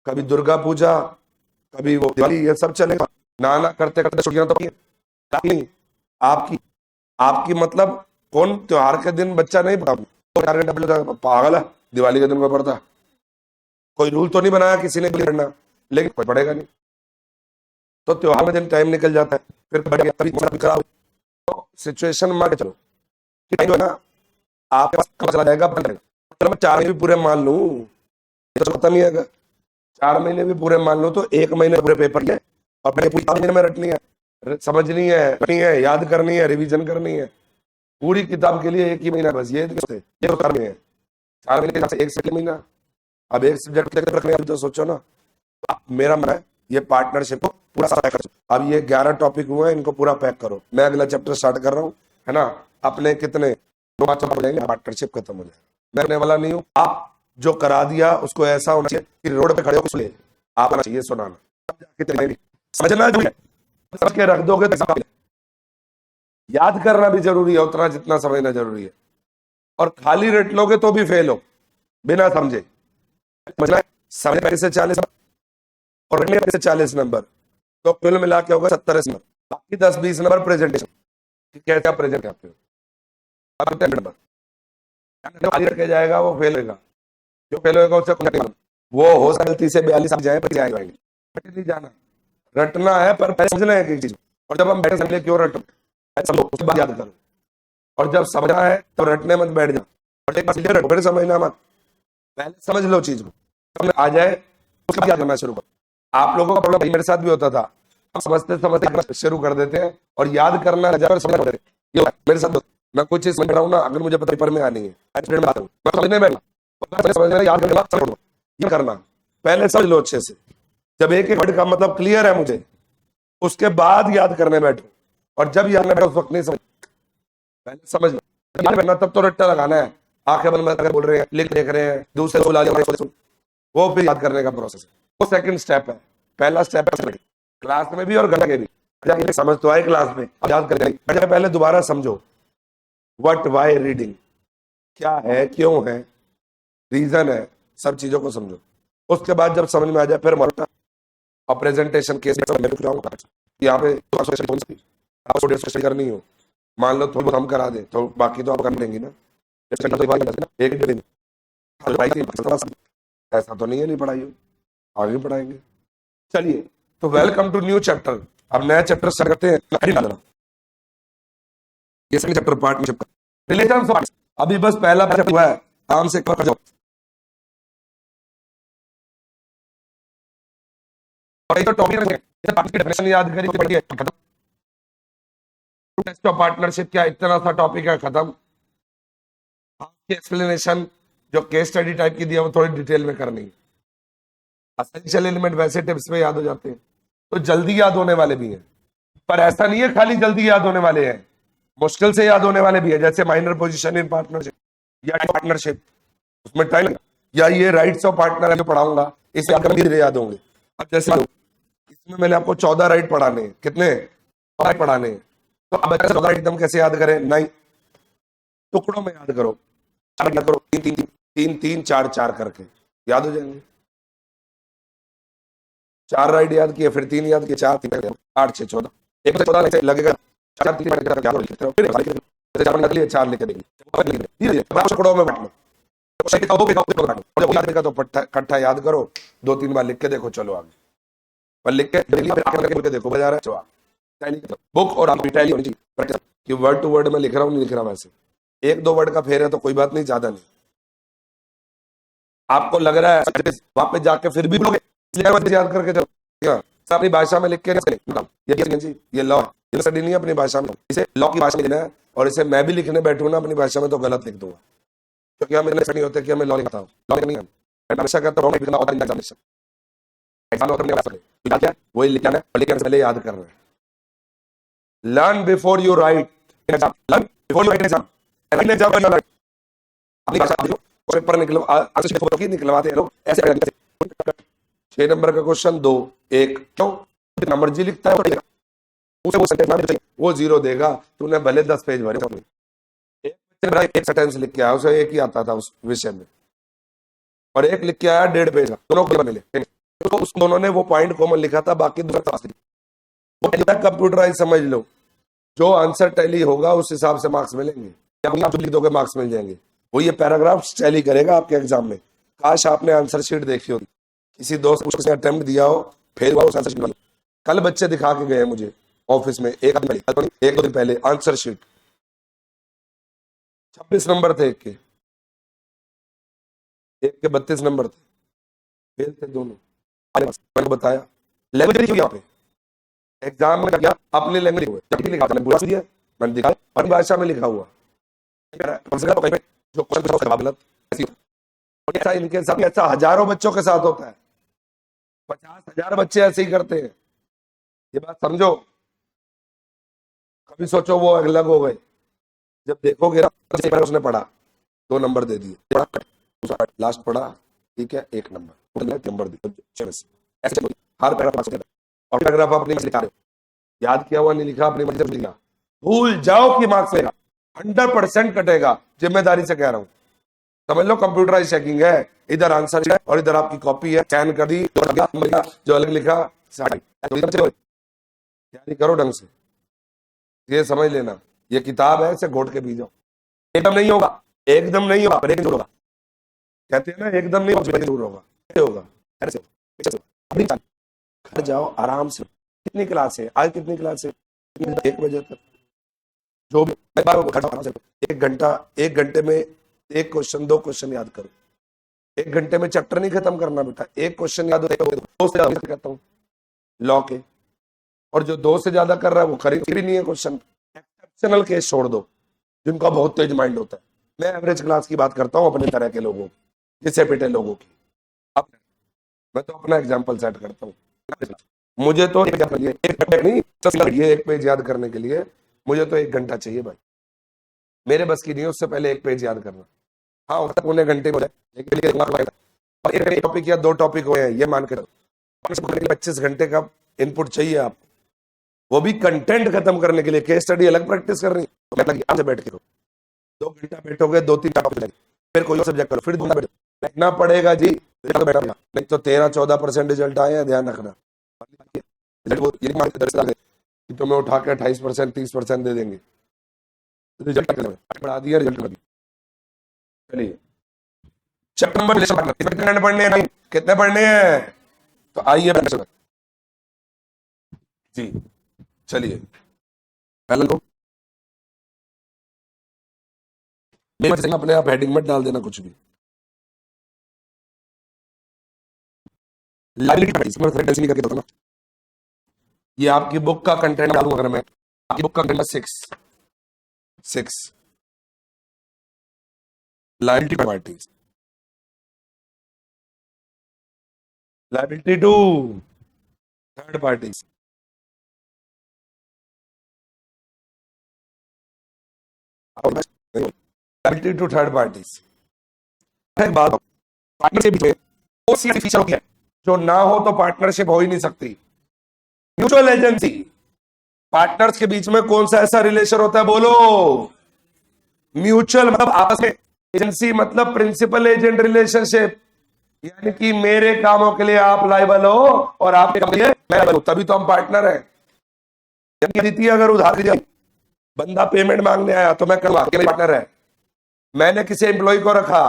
कभी दुर्गा पूजा, कभी वो दिवाली, ये सब चलेगा। नाना करते करते छुट्टियां तो नहीं। आपकी आपकी मतलब कौन त्योहार के दिन बच्चा नहीं पढ़ा, पागल है, दिवाली के दिन में पढ़ता, कोई रूल तो नहीं बनाया किसी ने पढ़ना, लेकिन कोई पढ़ेगा नहीं, तो त्योहार में दिन टाइम निकल जाता है, फिर तो सिचुएशन मान के चलो कि जो है ना आपके पास कब चला जाएगा, चलो मैं 4 महीने भी पूरे मान लूं, तो पता नहीं है, 4 महीने भी पूरे मान लूं तो 1 महीने पूरे पेपर के, और मैंने पूरी 4 महीने में रटनी है, समझनी है, याद करनी है, रिवीजन करनी है, पूरी किताब के लिए 1 ही महीना बस, ये तो 4 महीने, 4 महीने से 1 से महीना, अब एक सब्जेक्ट रखने तो सोचो ना। मेरा मन है ये पार्टनरशिप को पूरा पैक करो। अब ये 11 टॉपिक हुए हैं, इनको पूरा पैक करो, मैं अगला चैप्टर स्टार्ट कर रहा हूँ, है ना। अपने कितने पार्टनरशिप खत्म हो जाए, मैं करने वाला नहीं हूँ। आप जो करा दिया उसको ऐसा होना चाहिए कि रोड पे खड़े हो ले आप आना चाहिए सुनाना, समझना समझ के रख दोगे तो याद करना भी जरूरी है उतना जितना समझना जरूरी है, और खाली रट लोगे तो भी फेल हो बिना समझे। समझने से 40 और रटने से 40 नंबर, तो कुल मिला के होगा 70 नंबर, बाकी 10-20 नंबर प्रेजेंटेशन, कैसे आप प्रेजेंट करते हो, नंबर खाली रट के जाएगा वो फेल होगा, जो फेल होगा उससे वो हो गलती से 42 आ जाए पर जाएगा नहीं जाना, रटना है पर पहले समझना है चीज, और जब हम बैठे समझे क्यों रटो उसके बाद याद करो, और जब समझना है तो रटने मत बैठ जाओ, और एक बार रटो फिर समझना मत, पहले समझ लो चीज को, समझ आ जाए उसके बाद याद करना शुरू करो। आप लोगों का प्रॉब्लम मेरे साथ भी होता था, हम समझते समझते शुरू कर देते हैं और याद करना मेरे साथ, मैं कुछ चीज समझ रहा हूँ ना, अगर मुझे पेपर में आनी है समझने बैठा, याद करना पहले समझ लो अच्छे से, जब एक एक वर्ड का मतलब क्लियर है मुझे उसके बाद याद करने बैठो, और जब याद करने बैठो उस वक्त नहीं समझ, पहले समझ लो, याद करना तब तो रट्टा लगाना है, आंखें बंद अगर बोल रहे हैं, लिख देख रहे हैं, दूसरे वो फिर याद करने का प्रोसेस है, वो सेकंड स्टेप है। पहला स्टेप है क्लास में भी और घर के भी, समझ तो आए क्लास में, याद कर पहले दोबारा समझो व्हाट वाई रीडिंग, क्या है, क्यों है, रीजन है, सब चीजों को समझो। उसके बाद जब समझ में आ जाए फिर मरता और प्रेजेंटेशन केस यहाँ पे आपको करनी हो, मान लो थोड़ा हम करा दे तो बाकी तो आप कर लेंगे ना, एक दिन ऐसा तो नहीं है नहीं पढ़ाई हो, आगे पढ़ाएंगे। चलिए तो वेलकम टू न्यू चैप्टर, अब नया चैप्टर स्टार्ट करते हैं। ये सेकंड चैप्टर पार्टनरशिप का रिलेशंस, अभी बस पहला चैप्टर हुआ है, आराम से कर जाओ। और ये तो टॉपिक डेफिनेशन याद करी पड़ी है, खत्म। टेस्ट ऑफ पार्टनरशिप क्या इतना सा टॉपिक है, खत्म। एक्सप्लेनेशन जो केस स्टडी टाइप की दिया वो थोड़ी डिटेल में करनी है, एसेंशियल एलिमेंट वैसे टिप्स में याद हो जाते हैं, तो जल्दी याद होने वाले भी हैं, पर ऐसा नहीं है खाली जल्दी याद होने वाले हैं, मुश्किल से याद होने वाले भी है, जैसे माइनर पोजीशन इन पार्टनरशिप या पार्टनरशिप, उसमें टाइम लगेगा, या ये राइट्स ऑफ पार्टनर जो पढ़ाऊंगा इसे धीरे याद होंगे। अब जैसे इसमें मैंने आपको 14 राइट पढ़ाने हैं, कितने राइट पढ़ाने हैं, तो अब 14 राइट एकदम कैसे याद करें, नहीं, टुकड़ों में याद करो, चार याद करो, तीन तीन तीन तीन तीन चार चार करके याद हो जाएंगे। 4 राइट याद किए, फिर 3 याद किए, 4 3 8 6 14, 1 से 14 लगेगा, 4 3 फिर 4 निकलिए, 4 लिख के देंगे, टुकड़ों में बांट लो, तो इकट्ठा याद करो, 2-3 बार लिख के देखो, चलो आगे। पर लिख के देखो बजा रहा है बुक और आप टैली होनी चाहिए कि वर्ड टू वर्ड में लिख रहा हूँ, नहीं लिख रहा वैसे, 1-2 वर्ड का फेर है तो कोई बात नहीं, ज्यादा नहीं। आपको लग रहा है वहां पे जाके फिर भी बोलोगे, याद करके चलो, अपनी भाषा में लिख के ये लॉ है, स्टडी नहीं अपनी भाषा में, इसे लॉ की भाषा में लिखना है, और इसे मैं भी लिखने बैठूं ना अपनी भाषा में तो गलत लिख दूंगा, क्योंकि हम इतने नहीं होते कि हमें लॉ लिखता हूँ, लॉ नहीं है, हमेशा कहता हूँ वही लिखना है, पहले याद कर रहे हैं। Learn before you write, learn before you write exam, paper निकलवाते हैं लोग ऐसे। 6 नंबर का क्वेश्चन 2 1 क्यों जितना मर्जी लिखता है वो 0 देगा, तूने भले 10 पेज भरे, एक सेंटेंस लिख के आया, उसे एक ही आता था उस विषय में, और एक लिख के आया 1.5 पेज का, दोनों मिले, तो उस दोनों ने वो पॉइंट कॉमन लिखा था, बाकी कंप्यूटराइज समझ लो, जो आंसर टैली होगा उस हिसाब से मार्क्स मिलेंगे, आप लिख दोगे मार्क्स मिल जाएंगे, वो ये पैराग्राफ टैली करेगा आपके एग्जाम में। काश आपने आंसर शीट देखी होती, किसी दोस्त ने अटेम्प्ट दिया हो, फेल हुआ, आंसर शीट कल बच्चे दिखा के गए मुझे ऑफिस में, एक 1-2 दिन पहले आंसर शीट 26 नंबर थे, एक के 32 नंबर थे, फेल थे दोनों। मैंने बताया लैंग्वेज यहाँ पे एग्जाम में क्या अपनी लैंग्वेज लिखा, मैंने दिखाया अपनी भाषा में लिखा हुआ, जो गलत ऐसा इनके साथ, ऐसा हजारों बच्चों के साथ होता है, 50,000 बच्चे ऐसे ही करते हैं, ये बात समझो। कभी सोचो वो अलग हो गए, जब देखोगे उसने पढ़ा 2 नंबर दे दिए, लास्ट पढ़ा ठीक है 1 नंबर दिए, ऐसे हर पैराग्राफ अपनी लिखा रहे हो, याद किया हुआ नहीं लिखा, अपनी मर्जी से लिखा, भूल जाओ कि मार्क्स लेगा, 100% कटेगा, जिम्मेदारी से कह रहा हूं, समझ लो कंप्यूटराइज चेकिंग है, इधर आंसर है और इधर आपकी कॉपी है, स्कैन कर दी, जो अलग लिखा तैयारी करो ढंग से, ये समझ लेना, ये किताब है, इसे घोट के पी जाओ, एकदम नहीं होगा, एकदम नहीं होगा, लेकिन होगा, कहते हैं ना एकदम नहीं होगा, घर जाओ आराम से, कितनी क्लास है आज, कितनी क्लास है, 1 बजे तक, जो भी 1 घंटे में 1 क्वेश्चन 2 क्वेश्चन याद करो, 1 घंटे में चैप्टर नहीं खत्म करना बेटा, 1 क्वेश्चन याद होता कहता हूँ लॉ के, और जो 2 से ज्यादा कर रहा है वो खरीद नहीं है क्वेश्चन, एक्सेप्शनल केस छोड़ दो जिनका बहुत तेज माइंड होता है, मैं एवरेज क्लास की बात करता हूँ अपने तरह के लोगों की, जिससे पिटे लोगों की, अब मैं तो अपना एग्जाम्पल सेट करता हूँ, मुझे तो 1 पेज याद करने के लिए मुझे तो 1 घंटा चाहिए भाई, मेरे बस की नहीं, उससे पहले 1 पेज याद करना, हाँ पौने घंटे में, एक टॉपिक या 2 टॉपिक हुए हैं ये मान के 25 घंटे का इनपुट चाहिए आपको, वो भी कंटेंट खत्म करने के लिए, केस स्टडी अलग प्रैक्टिस कर रही है, बैठ के 2 घंटा बैठोगे, 2-3 टॉपिक, फिर कोई सब्जेक्ट करो, फिर बैठना पड़ेगा जी, नहीं तो 13-14% रिजल्ट आए हैं, ध्यान रखना, तुम्हें उठा के 28% 30% दे देंगे, रिजल्ट बढ़ा दिया, रिजल्ट बढ़ा दिया। चलिए चैप्टर नंबर कितने पढ़ने हैं, कितने पढ़ने हैं, तो आइए जी, चलिए पहले तो अपने आप हेडिंग मत डाल देना कुछ भी, लाइबिलिटी करके बताना, ये आपकी बुक का कंटेंट डालूंगा, अगर मैं आपकी बुक का content 6 liability parties, liability to third parties, liability to third parties, एक बात पार्टनरशिप में वो फीचर होती है जो ना हो तो पार्टनरशिप हो ही नहीं सकती, म्यूचुअल एजेंसी, पार्टनर्स के बीच में कौन सा ऐसा रिलेशन होता है, बोलो, म्यूचुअल मतलब आपस में, एजेंसी मतलब प्रिंसिपल एजेंट रिलेशनशिप, यानी कि मेरे कामों के लिए आप लायबल हो और आपके काम के लिए मैं लायबल हूं, तभी तो हम पार्टनर हैं। अदिति अगर उधार दिया, बंदा पेमेंट मांगने आया तो मैं करूंगा, मेरे पार्टनर है। मैंने किसी एम्प्लॉय को रखा,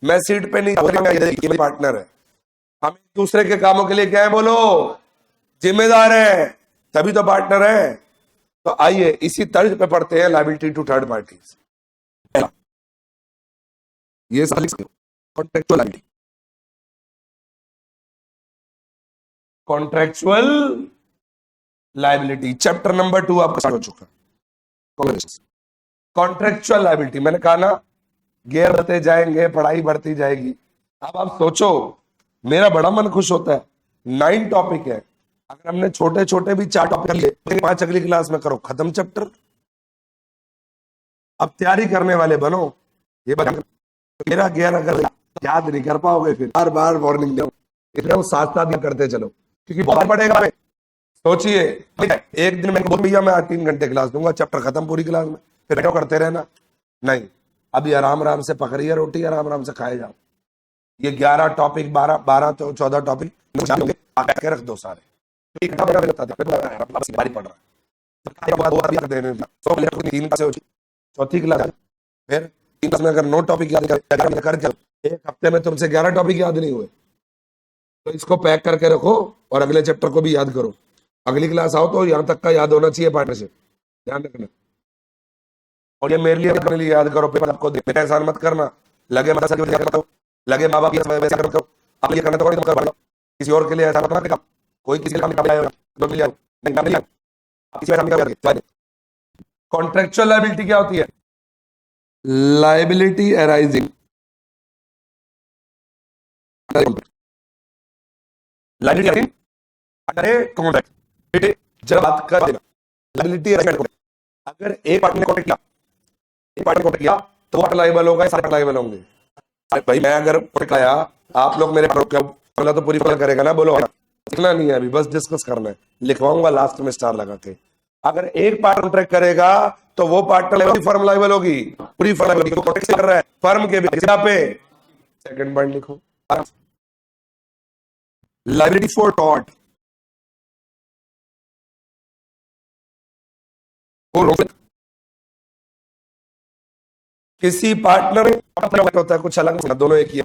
मैं सीट पे नहीं, मेरी पार्टनर है। हम एक दूसरे के कामों के लिए क्या है बोलो, जिम्मेदार है, तभी तो पार्टनर है। तो आइए इसी तर्ज पे पढ़ते हैं लायबिलिटी टू थर्ड पार्टीज। ये contractual liability, contractual liability chapter number 2 आपका स्टार्ट हो चुका है। कॉन्ट्रेक्चुअल लायबिलिटी, मैंने कहा ना गियर बढ़ते जाएंगे, पढ़ाई बढ़ती जाएगी। अब आप सोचो, मेरा बड़ा मन खुश होता है, 9 टॉपिक है, अगर हमने छोटे छोटे भी 4 टॉपिक लिए, 5 अगली क्लास में करो खत्म चैप्टर। अब तैयारी करने वाले बनो, ये बता मेरा गियर अगर याद नहीं कर पाओगे फिर बार बार वार्निंग दो, इसलिए साथ साथ करते चलो, क्योंकि बहुत पड़ेगा। सोचिए एक दिन मैंने भैया मैं आज 3 घंटे क्लास दूंगा, चैप्टर खत्म पूरी क्लास में, फिर बैठो करते रहना, नहीं। अभी आराम आराम से पकड़िए रोटी, आराम आराम से खाए जाओ। ये 11 टॉपिक 12 तो 14 टॉपिक रख दो सारे, चौथी क्लास, फिर 3 क्लास में अगर 9 टॉपिक याद करके एक हफ्ते में तुमसे 11 टॉपिक याद नहीं हुए, तो इसको पैक करके रखो और अगले चैप्टर को भी याद करो। अगली क्लास आओ तो यहां तक का याद होना चाहिए पार्टनरशिप, ध्यान रखना। और ये मेरे लिए अपने लिए याद करो, पेपर आपको मेरा एहसान मत करना, लगे लगे माँ बाप वैसे करो, आप ये करना तो तुम कर, किसी और के लिए ऐसा मत, कोई किसी के कॉन्ट्रेक्चुअल लायबिलिटी क्या होती है? लायबिलिटी अराइजिंग जब बात कर लायबिलिटी, अगर एक पार्टनर ने कॉन्ट्रैक्ट किया, एक पार्टनर कॉन्ट्रैक्ट किया तो वो लायबल होगा, सारे लायबल होंगे। भाई मैं अगर कॉन्ट्रैक्ट लाया, आप लोग मेरे पहला तो पूरी फल करेगा ना, बोलो लिखना नहीं है अभी, बस डिस्कस करना है, लिखवाऊंगा लास्ट में स्टार लगा के। अगर एक पार्टनर कॉन्ट्रैक्ट करेगा तो वो पार्टनर फर्म लायबल होगी, पूरी फर्म लायबल होगी, कॉन्ट्रैक्ट कर रहा है फर्म के भी पे। सेकंड पॉइंट लिखो, लायबिलिटी फॉर टॉट, किसी पार्टनर होता है कुछ अलग, दोनों एक ही है।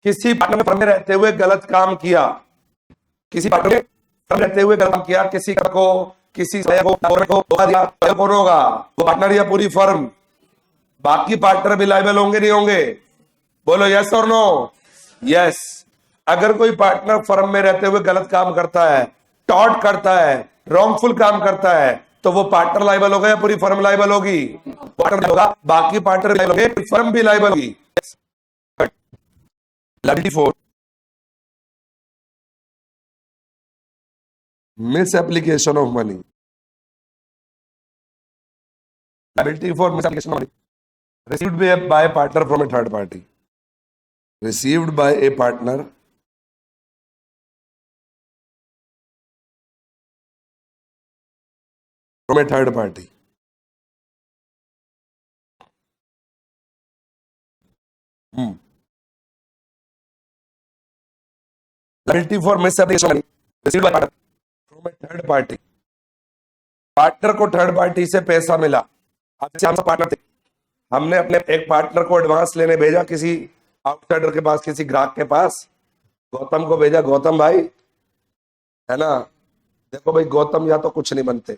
किसी पार्टनर फर्म में रहते हुए गलत काम किया, किसी पार्टनर में फर्म रहते हुए गलत काम किया, किसी को किसी को धोखा दिया, कौन होगा? वो पार्टनर या पूरी फर्म? बाकी पार्टनर भी लायबल होंगे नहीं होंगे? बोलो यस और नो? यस। अगर कोई पार्टनर फर्म में रहते हुए गलत काम करता है, टॉट करता है, रॉन्गफुल काम करता है, तो वो पार्टनर लायबल होगा या पूरी फर्म लायबल होगी? पार्टनर होगा, बाकी पार्टनर लायबल होंगे, फर्म भी लायबल होगी। Liability for miss application of money, liability for miss application of money received by a partner from a third party, received by a partner from a third party. Liability for misapplication of money received by partner from a third party. Partner को third party से पैसा मिला, अब हम partner थे, हमने अपने एक पार्टनर को एडवांस लेने भेजा किसी आउटसाइडर के पास, किसी ग्राहक के पास, गौतम को भेजा, गौतम भाई है ना, देखो भाई गौतम या तो कुछ नहीं बनते,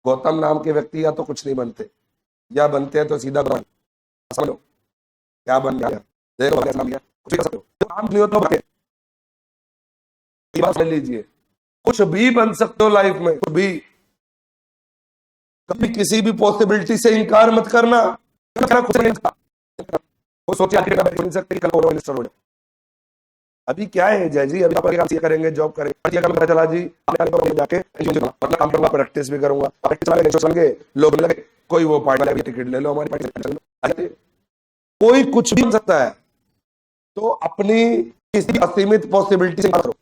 गौतम नाम के व्यक्ति या तो कुछ नहीं बनते, या बनते हैं तो सीधा समझ लो क्या बन गया, देखो काम नहीं हो तो समझ लीजिए कुछ भी बन सकते हो लाइफ में, कुछ भी। कभी किसी भी पॉसिबिलिटी से इनकार मत करना, कुछ नहीं वो सोचे नहीं सकते कल हो जाए। अभी क्या है जय जी, अभी आप करेंगे, जॉब करेंगे, पता चला जी जाके अपना काम करूंगा, प्रैक्टिस भी करूंगा, लोग लगे कोई वो पार्टी टिकट ले लो हमारी पार्टी, कोई कुछ भी बन सकता है। तो अपनी किसी असीमित पॉसिबिलिटी से करो,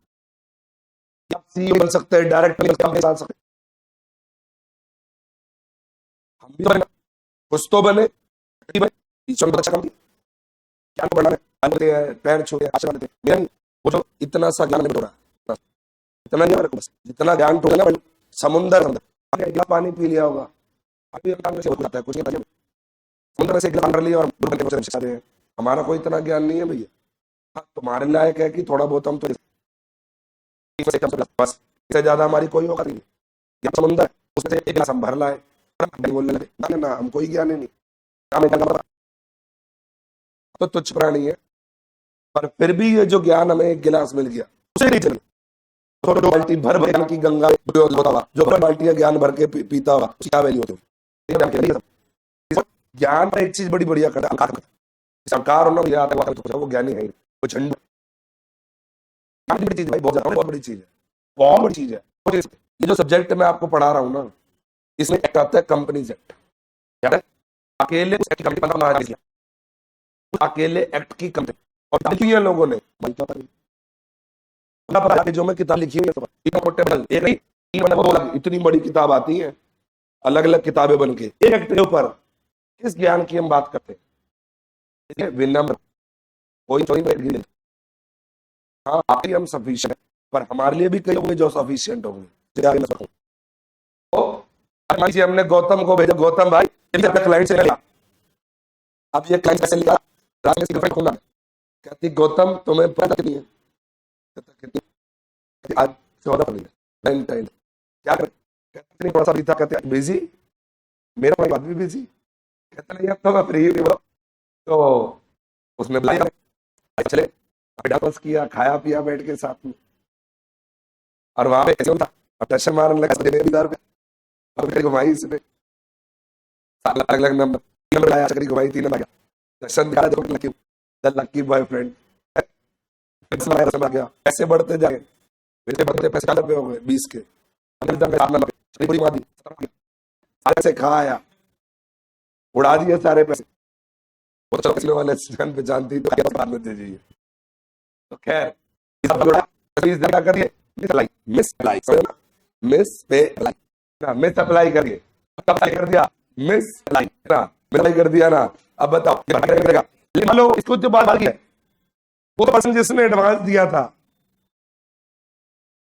आप सीईओ बन सकते हैं, डायरेक्टर बन सकते हैं, हम भी कुछ तो बने, ईश्वर ने अच्छा काम किया, ज्ञान को बढ़ाना है, बोलते हैं पैर छूते हैं, आशा बनाते हैं, मेरा नहीं। वो जो इतना सा ज्ञान नहीं हो रहा, इतना नहीं मेरे को, बस जितना ज्ञान टूटे ना भाई, समुंदर अंदर आगे एक गिलास पानी पी लिया होगा, अभी हम काम से हो जाता है कुछ नहीं पता, समुंदर में से एक गिलास भर लिया और बुढ़े बच्चे शिक्षा दे रहे हैं। हमारा कोई इतना ज्ञान नहीं है भैया। हाँ, तुम्हारे लायक है कि थोड़ा बहुत हम तो बस, इससे ज्यादा हमारी कोई होगा नहीं। ये समुंदर है, उसमें से एक गिलास हम भर लाए, बोलने लगे ना ना हम कोई ज्ञान ही नहीं, काम है तो तुच्छ प्राणी है। पर फिर भी ये जो ज्ञान हमें एक गिलास मिल गया उसे नहीं चले, तो दो बाल्टी भर भर ज्ञान की गंगा होता हुआ जो भर बाल्टी ज्ञान भर के पीता हुआ उसकी क्या वैल्यू होती है। ज्ञान पर एक चीज बड़ी बढ़िया करता है, सरकार होना भैया वो ज्ञानी है, वो झंडू बड़ी चीज भाई, बहुत बड़ी चीज है, बहुत बड़ी चीज है। ये जो सब्जेक्ट मैं आपको पढ़ा रहा हूँ ना, इसमें एक आता है कंपनीज एक्ट, याद है? अकेले उस एक्ट की कंपनी बना दिया, अकेले एक्ट की कंपनी और लिखी है लोगों ने, जो मैं किताब लिखी हुई है एक नहीं, इतनी बड़ी किताब आती है, अलग अलग किताबें बन के एक एक्ट के ऊपर। किस ज्ञान की हम बात करते हैं? विनम्र, कोई हाँ आपके लिए हम सफिशिएंट, पर हमारे लिए भी कई होंगे जो सफिशिएंट होंगे। तो मान लीजिए हमने गौतम को भेजा, गौतम भाई क्लाइंट से लिया, अब ये क्लाइंट कैसे लिया, कहती गौतम तुम्हें पता कितनी है, आज 14 फरवरी वैलेंटाइन, क्या कर, कहते थोड़ा सा बीता, कहते बिजी, मेरा भाई बात भी बिजी, कहते नहीं अब तो मैं फ्री हूँ, तो उसने बुलाया, चले डांस किया, खाया पिया बैठ के साथ में, और वहां पे कैसे होता, अब टशन मारने लगा, देने भी 10 रुपए, और फिर घुमाई इसने अलग अलग नंबर, नंबर आया, चक्री घुमाई, 3 नंबर गया, टशन दिखा दो लकी, द लकी बॉयफ्रेंड, गया, पैसे बढ़ते जाए, मेरे बढ़ते पैसे 4 रुपए हो गए 20 के, पूरी मार दी, से खाया, उड़ा दिए सारे पैसे, वो चलो किसी वाले स्टैंड पे जानती तो बाद में दे दीजिए, तो खैर क्या करिए, मिस अप्लाई, मिस पे अप्लाई, मिस अप्लाई करिए, अप्लाई कर दिया, मिस अप्लाई ना, अप्लाई कर दिया ना, अब बताओ लेकिन मान लो इसको जो बात है, वो पर्सन जिसने एडवांस दिया था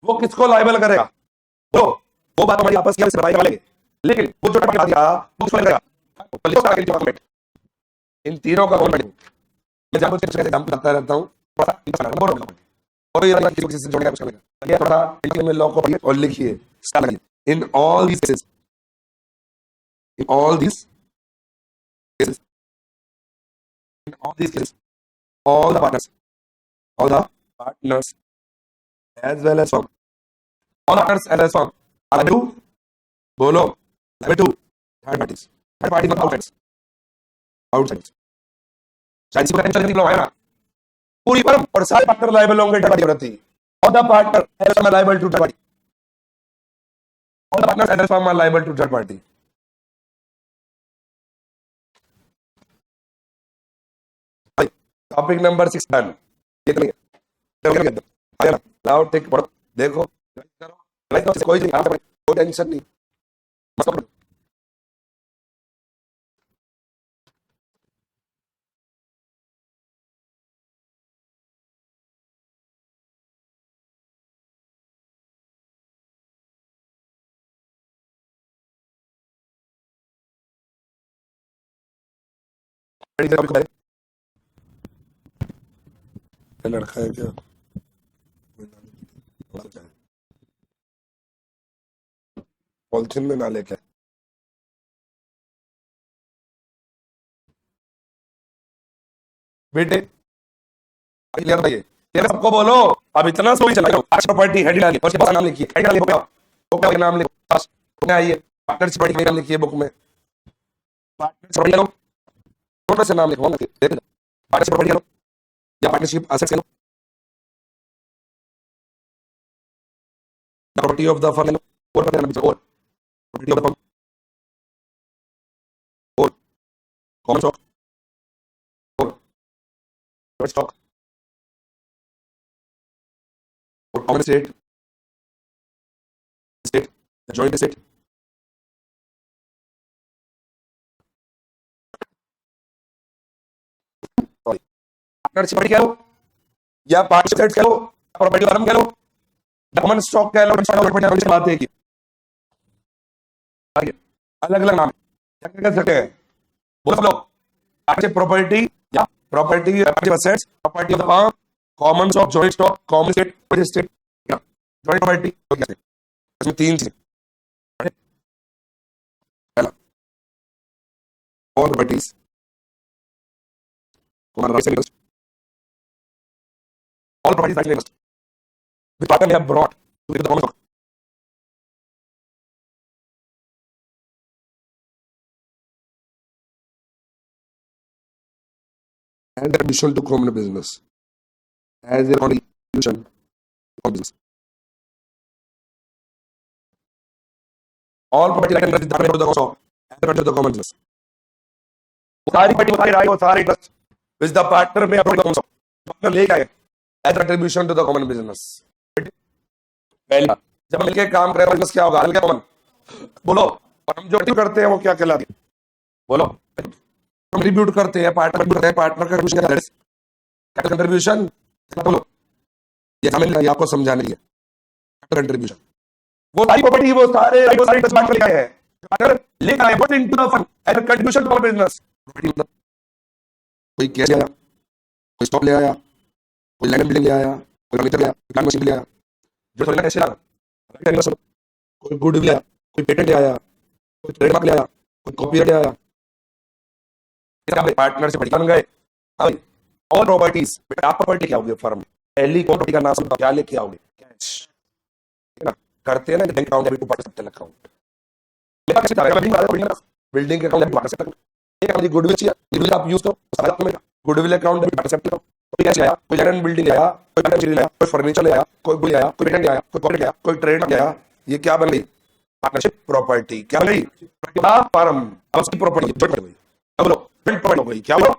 वो किसको लायबल करेगा, वो वो बात हमारी आपस की वाले, लेकिन वो जो दिया वो किसको करेगा, इन तीनों का गवर्नमेंट, मैं जानबूझ के एग्जांपल बताता रहता हूं, और ये किसी से जोड़ने का कुछ करेगा, ये थोड़ा में लॉ को पढ़िए और लिखिए, in all these cases, in all these cases, in all these cases, all the partners as well as firm, all the partners as well as firm are liable to, बोलो, liable to third parties not outsiders, शायद इसी को tension नहीं है ना, पूरी firm और सारे पार्टनर लायबल होंगे थर्ड पार्टी प्रति, all the partners as well as liable to third party, all the partners as well as liable to third party. Topic number 6 done, कितनी है आया ना, लाओ टिक पढ़ो, देखो कोई नहीं, कोई टेंशन नहीं, मतलब लड़का है क्या, पॉलिथीन में ना लेके, बेटे क्लियर बताइए, ये सबको बोलो, अब इतना सोई चला लो, प्रॉपर्टी हेड डालिए, उसके बाद नाम लिखिए, हेड डालिए, बुक का नाम लिखो, बुक में आइए, पार्टनरशिप प्रॉपर्टी नाम लिखिए बुक में, पार्टनरशिप प्रॉपर्टी लो, छोटा सा नाम लिखो, पार्टनरशिप प्रॉपर्टी लो या पार्टनरशिप एसेट्स लो, प्रॉपर्टी ऑफ द फर्म लो, और प्रॉपर्टी ऑफ द फर्म, और कॉमन स्टॉक, और स्टॉक, और common state, state joint state, partnership कह लो या पार्टनरशिप कह लो, प्रॉपर्टी फर्म कह लो, कॉमन स्टॉक कह लो, बात है कि अलग अलग नाम क्या कह सकते हैं, बोलो लोग पार्टनरशिप प्रॉपर्टी या property assets, property of the firm, common stock, joint stock, common state, state या जॉइंट प्रॉपर्टी, इसमें तीन चीजें। पहला all properties common rights and interest, all properties rights and interest the partner may have brought to the common stock and their addition to common business as their contribution to business. All property rights and interest the partner to the common stock as their contribution to the common business. सारी party सारी right और सारे interest which the partner में अपने कौन सा partner लेके आए as contribution to the common business. पहली बात, जब मिलके काम करें बिजनेस क्या होगा, क्या कॉमन बोलो, और हम जो करते हैं वो क्या कहलाती है, बोलो कंट्रीब्यूट करते हैं, पार्टनर कंट्रीब्यूशन कैपिटल कंट्रीब्यूशन, बोलो ये समझ आपको समझाने के लिए कंट्रीब्यूशन, वो सारी प्रॉपर्टी वो सारे राइट वो सारे इंटरेस्ट पार्टनर लेके आए हैं, पार्टनर लेके आए what into the fund as contribution to business. कोई कैश ले आया, कोई स्टॉक ले आया, कोई लैंड बिल्डिंग ले आया, कोई फर्नीचर ले आया, प्लांट मशीन ले आया, जो सोना कैसे आया, कोई गुडविल ले आया, कोई पेटेंट ले आया, कोई ट्रेडमार्क ले आया, कोई कॉपीराइट ले आया, पार्टनर से बन गए। ऑल प्रॉपर्टीज, बेटा आप प्रॉपर्टी क्या होगी फर्म, पहली प्रॉपर्टी का नाम क्या लेके आओगे, कैश, है ना, करते हैं ना bank account debit to partner account, building के अकाउंट पार्टनर एक हमारी गुडविल चाहिए, गुडविल आप यूज करो, गुडविल अकाउंट डेबिट एक्सेप्ट करो, कोई कैश आया, कोई लैंड बिल्डिंग आया, कोई मशीनरी आया, कोई फर्नीचर आया, कोई गुड आया, कोई पेटेंट आया, कोई कॉपीराइट आया, कोई ट्रेडमार्क आया, ये क्या बन गई पार्टनरशिप प्रॉपर्टी, क्या बन गई फर्म, अब उसकी प्रॉपर्टी बन गई, अब लो बिल्ड प्रॉपर्टी हो गई, क्या हुआ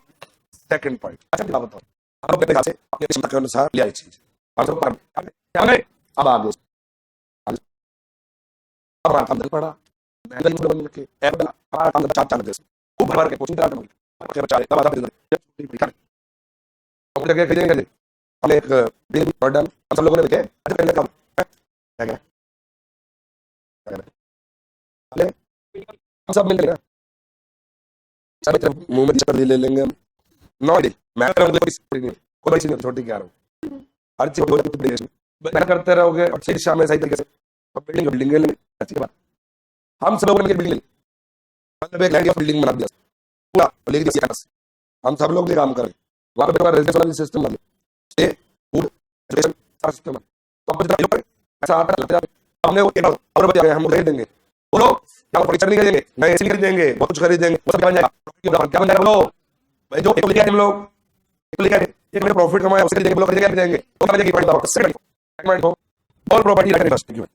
सेकंड पॉइंट। अच्छा क्या बताओ, हम लोग कहते हैं अपने क्षमता के अनुसार लिया ये चीज, क्या बन गई, अब आगे अब काम चल पड़ा, मैं के ऐप बना काम चार चार देश खूब भर के कोचिंग करा के बचा ले, तब आता है हम लगे खरीदेंगे, हमने एक बिल ऑर्डर हम सब लोगों ने लिखे, अच्छा पहले काम क्या क्या पहले हम सब मिल लेंगे, सब मुंह में चक्कर ले लेंगे हम, नो डे मैं कोई चीज छोटी क्या रहा हूँ, हर चीज मैं करते रहोगे और सही शाम में सही तरीके से बिल्डिंग लेंगे, अच्छी बात हम सब लोगों ने बिल्डिंग ली, मतलब एक लैंड बिल्डिंग बना दिया पूरा लेके दिया, हम सब लोग ने काम करें, वहां पे रेजिडेंशियल सिस्टम लगे, स्टे फूड एजुकेशन सारा सिस्टम, तो अब जितना ऐसा आता है हमने वो और बचा गया, हम खरीद देंगे, बोलो क्या फर्नीचर नहीं खरीदेंगे, नए एसी खरीदेंगे, बहुत कुछ खरीदेंगे, वो सब बन जाएगा, क्या बन जाएगा बोलो भाई, जो एक लेके हम लोग एक लेके एक में प्रॉफिट कमाया उसके लिए लोग खरीदेंगे, तो क्या बनेगी पॉइंट सेकंड हो all property right and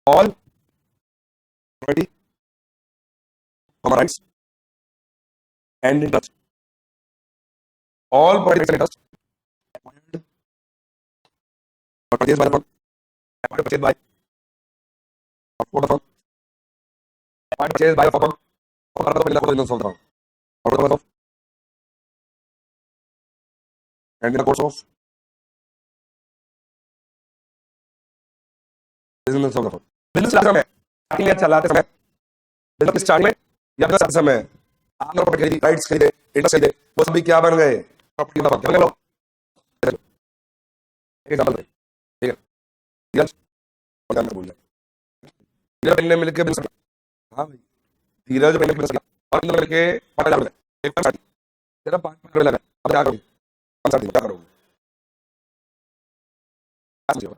all property, common rights and interest, all property rights and interest acquired or purchased by the firm, acquired or purchased by the firm, acquired or purchased by the firm, और तो पहले कोई नहीं सोच रहा हूँ, और तो मतलब and in the course of business of the firm, business last में स्टार्टिंग में चलाते समय, बिजनेस स्टार्टिंग में या बिजनेस समय आपने प्रॉपर्टी खरीदी, राइट्स खरीदे, इंटरेस्ट खरीदे, वो सभी क्या बन गए प्रॉपर्टी का क्या बन गए, एग्जांपल ठीक है, धीरज और मैं बोल रहा धीरज ने मिलके बिजनेस, हां भाई धीरज ने बिजनेस और इन मिलके 5000 रुपए एक पर स्टार्ट तेरा 5 रुपए लगा, अब क्या करोगे 5 क्या करोगे, समझो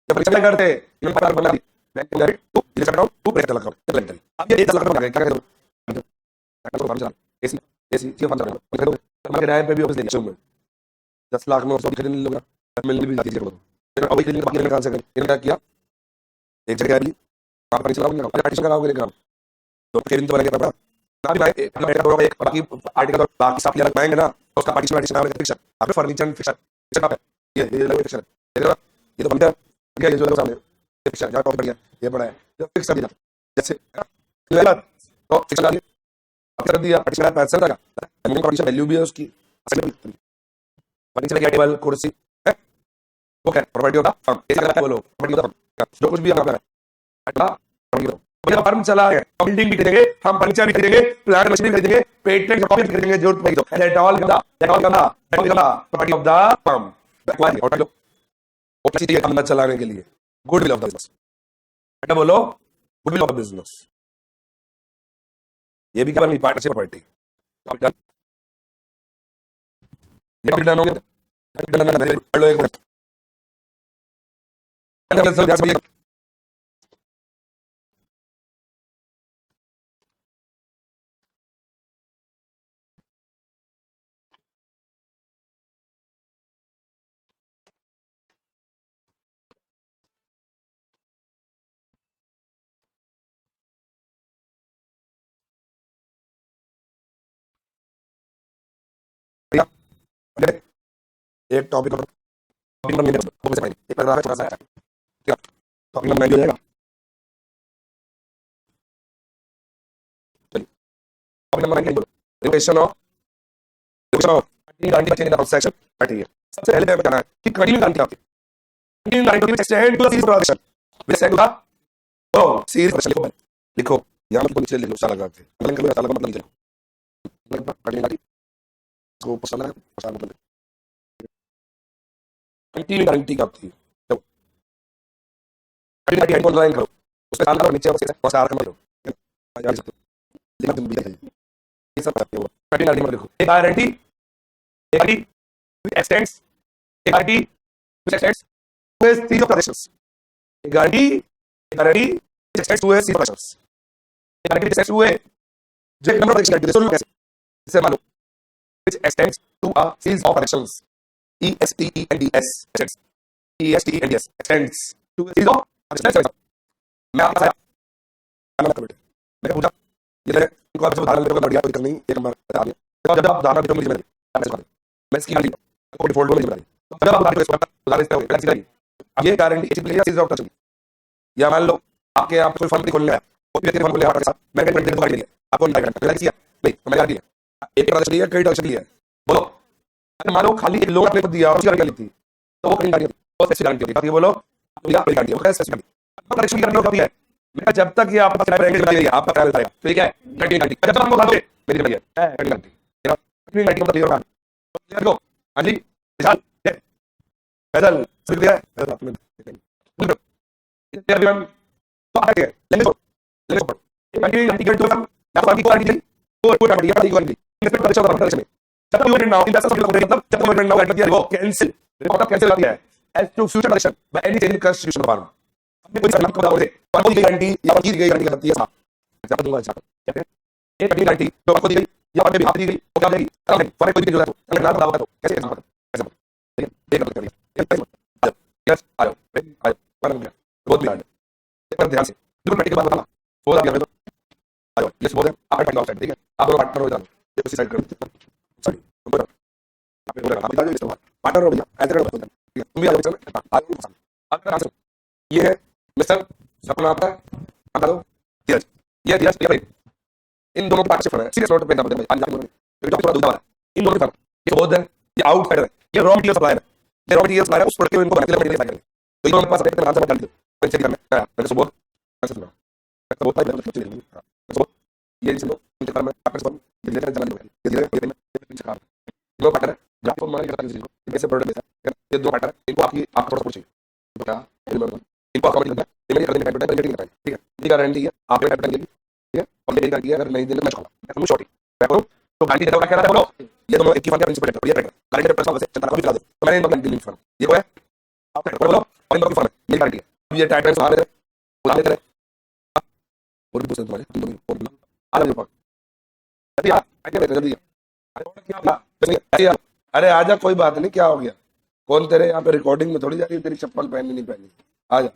जब परीक्षा करते इन 5000 बना दी बैंक में तो इधर अकाउंट तो ब्रेक लगा अब ये 1 लाख रुपए क्या करोगे, एसी एसी क्यों फंड रहे हो, मैं किराए पे भी ऑफिस ले जाऊंगा 10 लाख में ऑफिस खरीदने लगा, मिलने भी जाती है, फिर अभी खरीदने बाकी में कहां से करें, क्या किया एक जगह ली आप परिचय कराओगे, पार्टीशन कराओगे, काम तो केबिन तो बनेगा बड़ा ना भी भाई एक बाकी आर्टिकल बाकी सब अलग पाएंगे ना, तो उसका पार्टीशन नाम है फिक्सर, आपके फर्नीचर फिक्सर फिक्सर है, ये लगे फिक्सर ये तो बनता है, ये जो सामने फिक्सर जा टॉप बढ़िया ये बड़ा है, जो फिक्स कर दिया जैसे तो फिक्स कर दिया कर दिया पार्टीशन पैसा लगा, मिनिमम पार्टीशन वैल्यू भी है उसकी, फर्नीचर क्या, टेबल, कुर्सी है, वो क्या प्रॉपर्टी ऑफ द फर्म। ऐसे बोलो प्रॉपर्टी ऑफ द फर्म, जो कुछ भी यहाँ पर है फर्म चला है, बिल्डिंग भी खरीदेंगे, हम फर्नीचर भी खरीदेंगे, प्लांट मशीनरी खरीदेंगे, पेटेंट कॉपी खरीदेंगे, जरूरत पड़ी तो that all property of the firm. वो चीज धंधा चलाने के लिए गुडविल ऑफ द बिजनेस। क्या बोलो, गुडविल ऑफ द बिजनेस। ये भी क्या बनी, पार्टनरशिप प्रॉपर्टी। ये डन हो गया, डन एक मिनट एक टॉपिक नंबर 9 एक पैराग्राफ है छोटा सा, ठीक है, टॉपिक नंबर 9 हो जाएगा। चलिए टॉपिक नंबर 9 बोलो, रिलेशन ऑफ गारंटी बच्चे ने सेक्शन 30 है। सबसे पहले हमें कहना है कि कंटिन्यू गारंटी आती है, continue guarantee which extend to the series production, which extend to the series production. लिखो यहां पर नीचे लिख लो, साला लगाते हैं मतलब साला का मतलब नीचे लिखो, कंटिन्यू गारंटी को पसंद है, पसंद मतलब कंटिन्यू गारंटी का होती है। तो कंटिन्यू गारंटी को लाइन करो, उसके साथ और नीचे और सारा करो, याद रखो लिखना तुम भी ये सब करते हो। कंटिन्यू गारंटी में लिखो एक guarantee which extends a guarantee which extends to a series of transactions, a guarantee which extends to a series of transactions, a guarantee which extends to a जो एक नंबर ऑफ ट्रांजैक्शन सुन लो कैसे, जैसे मान लो which extends to a series of transactions, ESTENDS extends, ESTENDS extends to a series of transactions। मैं आपका आया ना comment मैं पूछा ये ले इनको आप सब उदाहरण देते हो, बढ़िया कोई करनी एक नंबर बता दिया, जब आप उदाहरण देते हो मुझे मैं इसकी गारंटी को डिफॉल्ट में नहीं बताई, जब आप उदाहरण देते हो गैलेक्सी गारंटी, अब ये गारंटी एक प्लेयर सीरीज ऑफ ट्रांजैक्शन, या मान लो आपके आप कोई फंड खोलने आया, वो व्यक्ति फंड खोलने आया साथ मैं गारंटी देता हूं, आपको गारंटी है नहीं तो मैं गारंटी है एक ट्रांजैक्शन लिया, कई ट्रांजैक्शन लिया, बोलो अगर मान लो खाली एक लोन आपने को दिया और उसकी गारंटी ली थी तो वो कहीं गारंटी वो स्पेसिफिक गारंटी होती है, बोलो या कोई गारंटी है स्पेसिफिक गारंटी की गारंटी है। मैं जब तक ये आपका किराया रहेंगे आपका किराया रहेगा, ठीक है कंटिन्यू गारंटी, जब तक हमको खाते मेरी गारंटी है कंटिन्यू गारंटी, कंटिन्यू गारंटी मतलब क्लियर होगा। देखो हाँ जी विशाल पैदल सुन दिया है तो आगे लेंगे एक गारंटी गारंटी के तो या बाकी गारंटी वो गारंटी गारंटी इंस्पेक्ट कर चला है जब यू नाउ इन दैट मतलब जब यू नाउ गारंटी वो कैंसिल रिपोर्ट कैंसिल कर दिया है as to future transaction by any change in constitution form, हमने कोई सलाम को बोले पर वो गारंटी या की गई गारंटी करती है साहब, जब दूंगा अच्छा कहते हैं एक गारंटी जो आपको दी गई या आपने भी हाथ दी गई वो क्या देगी फॉर कोई भी जो है तो अगर ना बताओ तो कैसे ऐसा ठीक है एक कर दिया यस आयो आयो बन गया बहुत बिहार एक ध्यान से बिल्कुल प्रैक्टिकल बात बताना फोर आ गया तो आयो यस बोल आप फाइंड आउट ठीक है आप दोनों पार्टनर हो जाओ ये उसी साइड कर सॉरी तुम बोलो आप बोल रहे आप बता दो इस पार्टनर हो भैया ऐसे करो ठीक है तुम भी आ जाओ चलो आपका आंसर ये है मिस्टर सपना आपका बता दो धीरज ये धीरज भाई इन दोनों के पार्टनरशिप है सीरियस नोट पे ना बताइए आज जाके ये टॉपिक थोड़ा दूसरा है इन दोनों के पास ये बहुत है ये आउटसाइडर है ये रॉ मटेरियल सप्लायर है, ये रॉ मटेरियल सप्लायर है उस प्रोडक्ट को इनको बनाने के लिए मटेरियल सप्लाई करेंगे तो इन दोनों के पास अपने आंसर बता दो मैं चेक करना है मैंने सब आंसर सुना मैं बहुत टाइम लगा चलिए हां सब ये सुनो मुझे करना आपके सब ये लेकर चला दूंगा ये धीरे धीरे चेक कर दो पार्टनर ग्राफ को मार के करता है कैसे प्रोडक्ट देता है ये दो पार्टनर इनको आपकी आप थोड़ा पूछिए बता इनको आप कमेंट करना है मेरी करने का टाइम रेटिंग ठीक है ये गारंटी है आपने टाइम देगी ठीक है और मेरी गारंटी अगर नहीं देना मैं छोड़ा मैं शॉर्टिंग मैं करूं तो गारंटी देना क्या बोलो ये दोनों एक ही फंड का प्रिंसिपल है ये ट्रेडर गारंटी प्रिंसिपल से चंदा को दिखा दो तो मैंने इनको गारंटी फंड ये को है आप बोलो और इनको फंड मेरी गारंटी है अब ये टाइम आ रहे बुला लेते हैं और भी पूछते तुम्हारे तुम लोग आ जाओ जल्दी आ आगे जल्दी अरे आजा कोई बात नहीं क्या हो गया कौन तेरे यहाँ पे रिकॉर्डिंग में थोड़ी जा रही है तेरी चप्पल पहनी नहीं पहनी आ जा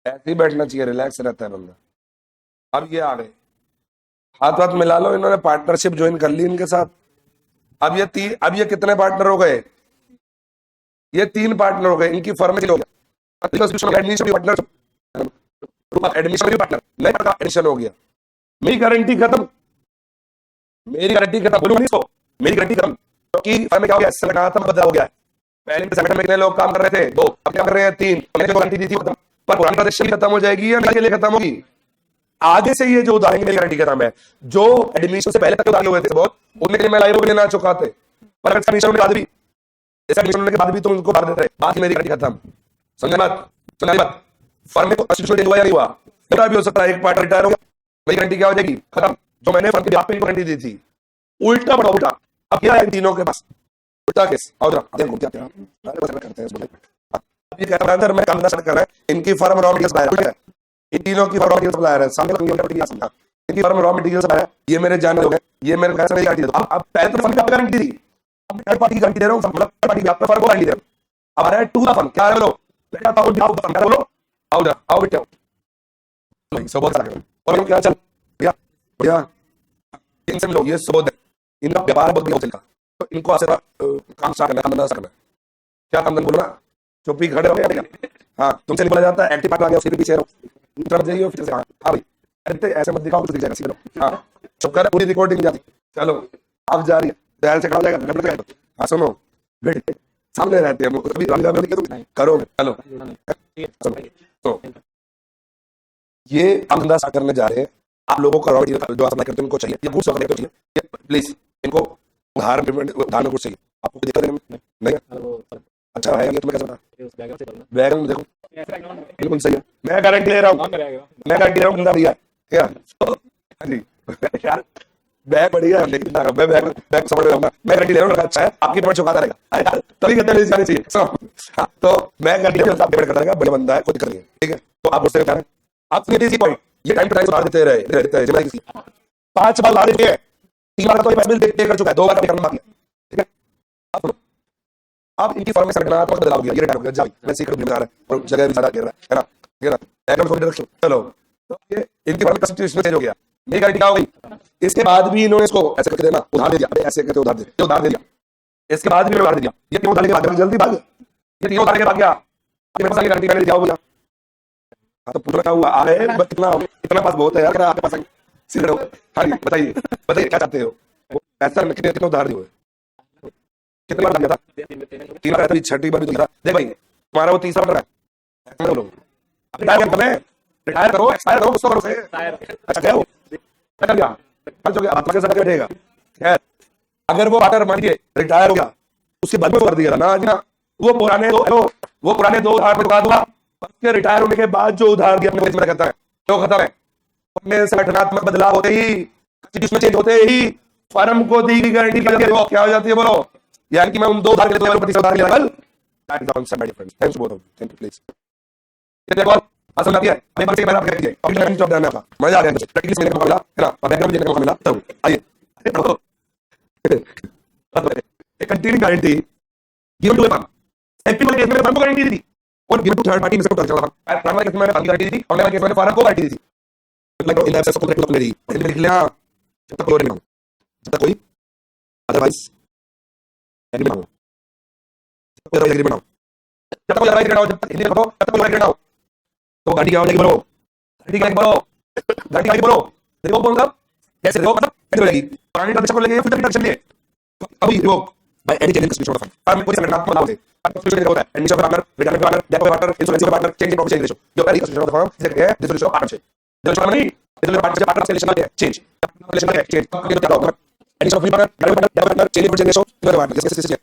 ऐसे ही बैठना चाहिए रिलैक्स रहता है बंदा। अब ये आ गए हाथ हाथ मिला लो इन्होंने पार्टनरशिप ज्वाइन कर ली इनके साथ अब ये कितने पार्टनर हो गए ये 3 पार्टनर हो गए इनकी फर्म में हो गया एडमिशन भी पार्टनर नहीं एडमिशन हो गया मेरी गारंटी खत्म बोलूंगा नहीं इसको मेरी गारंटी खत्म क्योंकि फर्म में क्या हो गया खत्म बदला हो गया पहले संगठन में कितने लोग काम कर रहे थे? 2, अब क्या कर रहे हैं? 3। मैंने जो गारंटी दी थी खत्म, पर पुरानी प्रतिष्ठा भी खत्म हो जाएगी या मेरे के लिए खत्म होगी? आगे से ये जो उधारी मेरी गारंटी का नाम है, जो एडमिशन से पहले तक उधारी हुए थे बहुत, उनके लिए मैं लाइव भी लेना चुका थे, पर अगर एडमिशन होने के बाद भी, इस एडमिशन होने के बाद भी तुम उनको भर देते रहे, बाकी मेरी गारंटी खत्म। समझ मत, सुना बात? फर्म में कॉन्स्टिट्यूशन हुआ या नहीं हुआ? बेटा भी हो सकता है एक पार्ट रिटायर हो गया, मेरी गारंटी क्या हो जाएगी? खत्म। जो मैंने फर्म के ब्याह पे गारंटी दी थी, उल्टा पड़ा उल्टा। अब क्या है इन तीनों के पास? उल्टा केस। आओ जरा देखो क्या करते हैं। अब ये कह रहा है मैं काम कर रहा है, इनकी फर्म रॉ मटेरियल सप्लायर है, इन तीनों की फर्म रॉ मटेरियल सप्लायर है, सामने इनकी फर्म रॉ मटेरियल सप्लायर है, ये मेरे जानने लोग हैं, ये मेरे पैसे मेरी गारंटी दे दो। अब पहले तो फर्म की गारंटी दी, अब थर्ड पार्टी की गारंटी दे रहा हूं, मतलब थर्ड पार्टी की आप फर्म को गारंटी दे रहा हूं। अब आ रहा है टू द फर्म, क्या है बोलो बेटा? तो बोलो आओ जा, आओ बेटे आओ। सब बहुत सारा और क्या चल भैया भैया, इनसे मिलो, ये सुबोध है, इनका व्यापार बहुत बढ़िया चलता, तो इनको आसे काम स्टार्ट करना, काम धंधा करना। क्या काम धंधा बोलो ना, चुप्पी खड़े हो गया। हाँ तुमसे नहीं बोला जाता है, एक्टिव पार्ट आ गया उसके पीछे रहो, तरफ जाइए फिर से। हाँ भाई अरे ऐसे मत दिखाओ, कुछ दिख जाएगा, सीख लो। हाँ चुप कर, पूरी रिकॉर्डिंग जाती। चलो अब जा रही है, ध्यान से खड़ा हो जाएगा। हाँ सुनो बेटे, सामने रहते हैं कभी करोगे। चलो तो ये काम धंधा स्टार्ट करने जा रहे हैं, आप लोगों का जो आप करते हैं उनको चाहिए, ये गुड्स वगैरह चाहिए, प्लीज इनको उधार में कुछ चाहिए। आपको दिक्कत नहीं? अच्छा है ये, तुम्हें कैसे पता? बैकग्राउंड देखो बिल्कुल सही है, मैं गारंटी ले रहा हूँ, मैं गारंटी ले रहा हूँ बंदा भैया क्या? हाँ जी यार बैग बढ़िया है, लेकिन बैग समझ रहा हूँ मैं गारंटी ले रहा हूँ, अच्छा है आपकी पेमेंट चुकाता रहेगा तभी कहते हैं जानी चाहिए। तो मैं गारंटी ले रहा हूँ, आप पेमेंट करता रहेगा, बड़ा बंदा है, कोई दिक्कत नहीं है, ठीक है? तो आप मुझसे क्या आप पॉइंट, ये टाइम टू टाइम सुधार देते रहे, 5 बार ला देते हैं, 3 बार तो ये पैसे पे कर चुका है, 2 बार का करना बाकी है, ठीक है? अब इनकी फर्म में संगठनात्मक बदलाव किया, ये रिटायर हो गया, जाओ मैं सीक्रेट बना रहा है और जगह भी ज्यादा गिर रहा है ना, गिर रहा है थोड़ी डायरेक्शन। चलो तो ये इनकी फर्म कॉन्स्टिट्यूशन चेंज हो गया, मेरी गारंटी क्या हो गई? इसके बाद भी इन्होंने इसको ऐसे करके देना, उधार दे दिया, अबे ऐसे करके उधार दे दिया, इसके बाद भी उधार दे दिया, ये क्यों उधार के भाग जल्दी भाग, ये क्यों उधार के भाग गया? मेरे पास गारंटी मैंने दिया हो भैया, तो पूछना क्या हुआ? अरे कितना इतना पास बहुत है यार, आपके पास सीधे। हाँ जी बताइए बताइए क्या चाहते हो? पैसा कितने उधार दिए? कितनी बार दिया था? 3 बार, अभी 6ठी बार भी दिया था। देख भाई तुम्हारा वो 3रा बार है, बोलो रिटायर करो, एक्सपायर करो, उसको करो से। अच्छा क्या हो क्या गया? खर्च हो गया, आत्मा के साथ बैठेगा। खैर अगर वो वाटर मान लीजिए रिटायर हो गया, उसके बाद में कर दिया ना, ना वो पुराने 2 उधार में चुका दूंगा, उसके रिटायर होने के बाद जो उधार दिया अपने खत्म है, तो खत्म है। अपने संगठनात्मक बदलाव होते ही, कॉन्स्टिट्यूशन चेंज होते ही फर्म को दी गई गारंटी क्या हो जाती है बोलो? यानी कि मैं उन 2 उधार के लिए 2% उधार लिया, that is on my friends, thanks both of you, thank you please. ये देखो असल बात है, अभी बात मैंने आपको कह दी है, अब मैं जॉब देना था, मजा आ गया मुझे, प्रैक्टिस में मौका मिला है ना, और बैकग्राउंड देने का मौका मिला, तो आइए एक continue guarantee given to firm, active case में फर्म को गारंटी दी थी, और गिवन टू थर्ड पार्टी में से चला था, प्राइमरी केस में मैंने फर्म की गारंटी दी थी, और नया केस में फर्म को गारंटी दी थी। मतलब इन एब्सेंस ऑफ कॉन्ट्रैक्ट दी, लिख लिया जब तक कोई नहीं, जब तक कोई अदरवाइज एग्रीमेंट हो, जब तक एग्रीमेंट हो, जब तक कोई एग्रीमेंट हो, जब तक हिंदी में बताओ, जब तक कोई एग्रीमेंट हो, तो गाड़ी क्या हो जाएगी बोलो? गाड़ी बोलो देखो बोल मतलब कैसे देखो, मतलब कैसे लगेगी? पुरानी ट्रांजैक्शन को लेके फिर ट्रांजैक्शन लिए अभी revoke by any change in constitution of firm, कोई संगठनात्मक बदलाव से कॉन्स्टिट्यूशन होता है, admission partner, retirement partner, death partner, insurance partner, change in profession ratio, जो पहली कॉन्स्टिट्यूशन ऑफ फर्म जिसे कहते हैं डिसोल्यूशन ऑफ पार्टनरशिप, डिसोल्यूशन नहीं, डिसोल्यूशन पार्टनरशिप पार्टनर रिलेशन है चेंज, रिलेशन है change, addition of partner, death partner, change in profession ratio, जो partner जैसे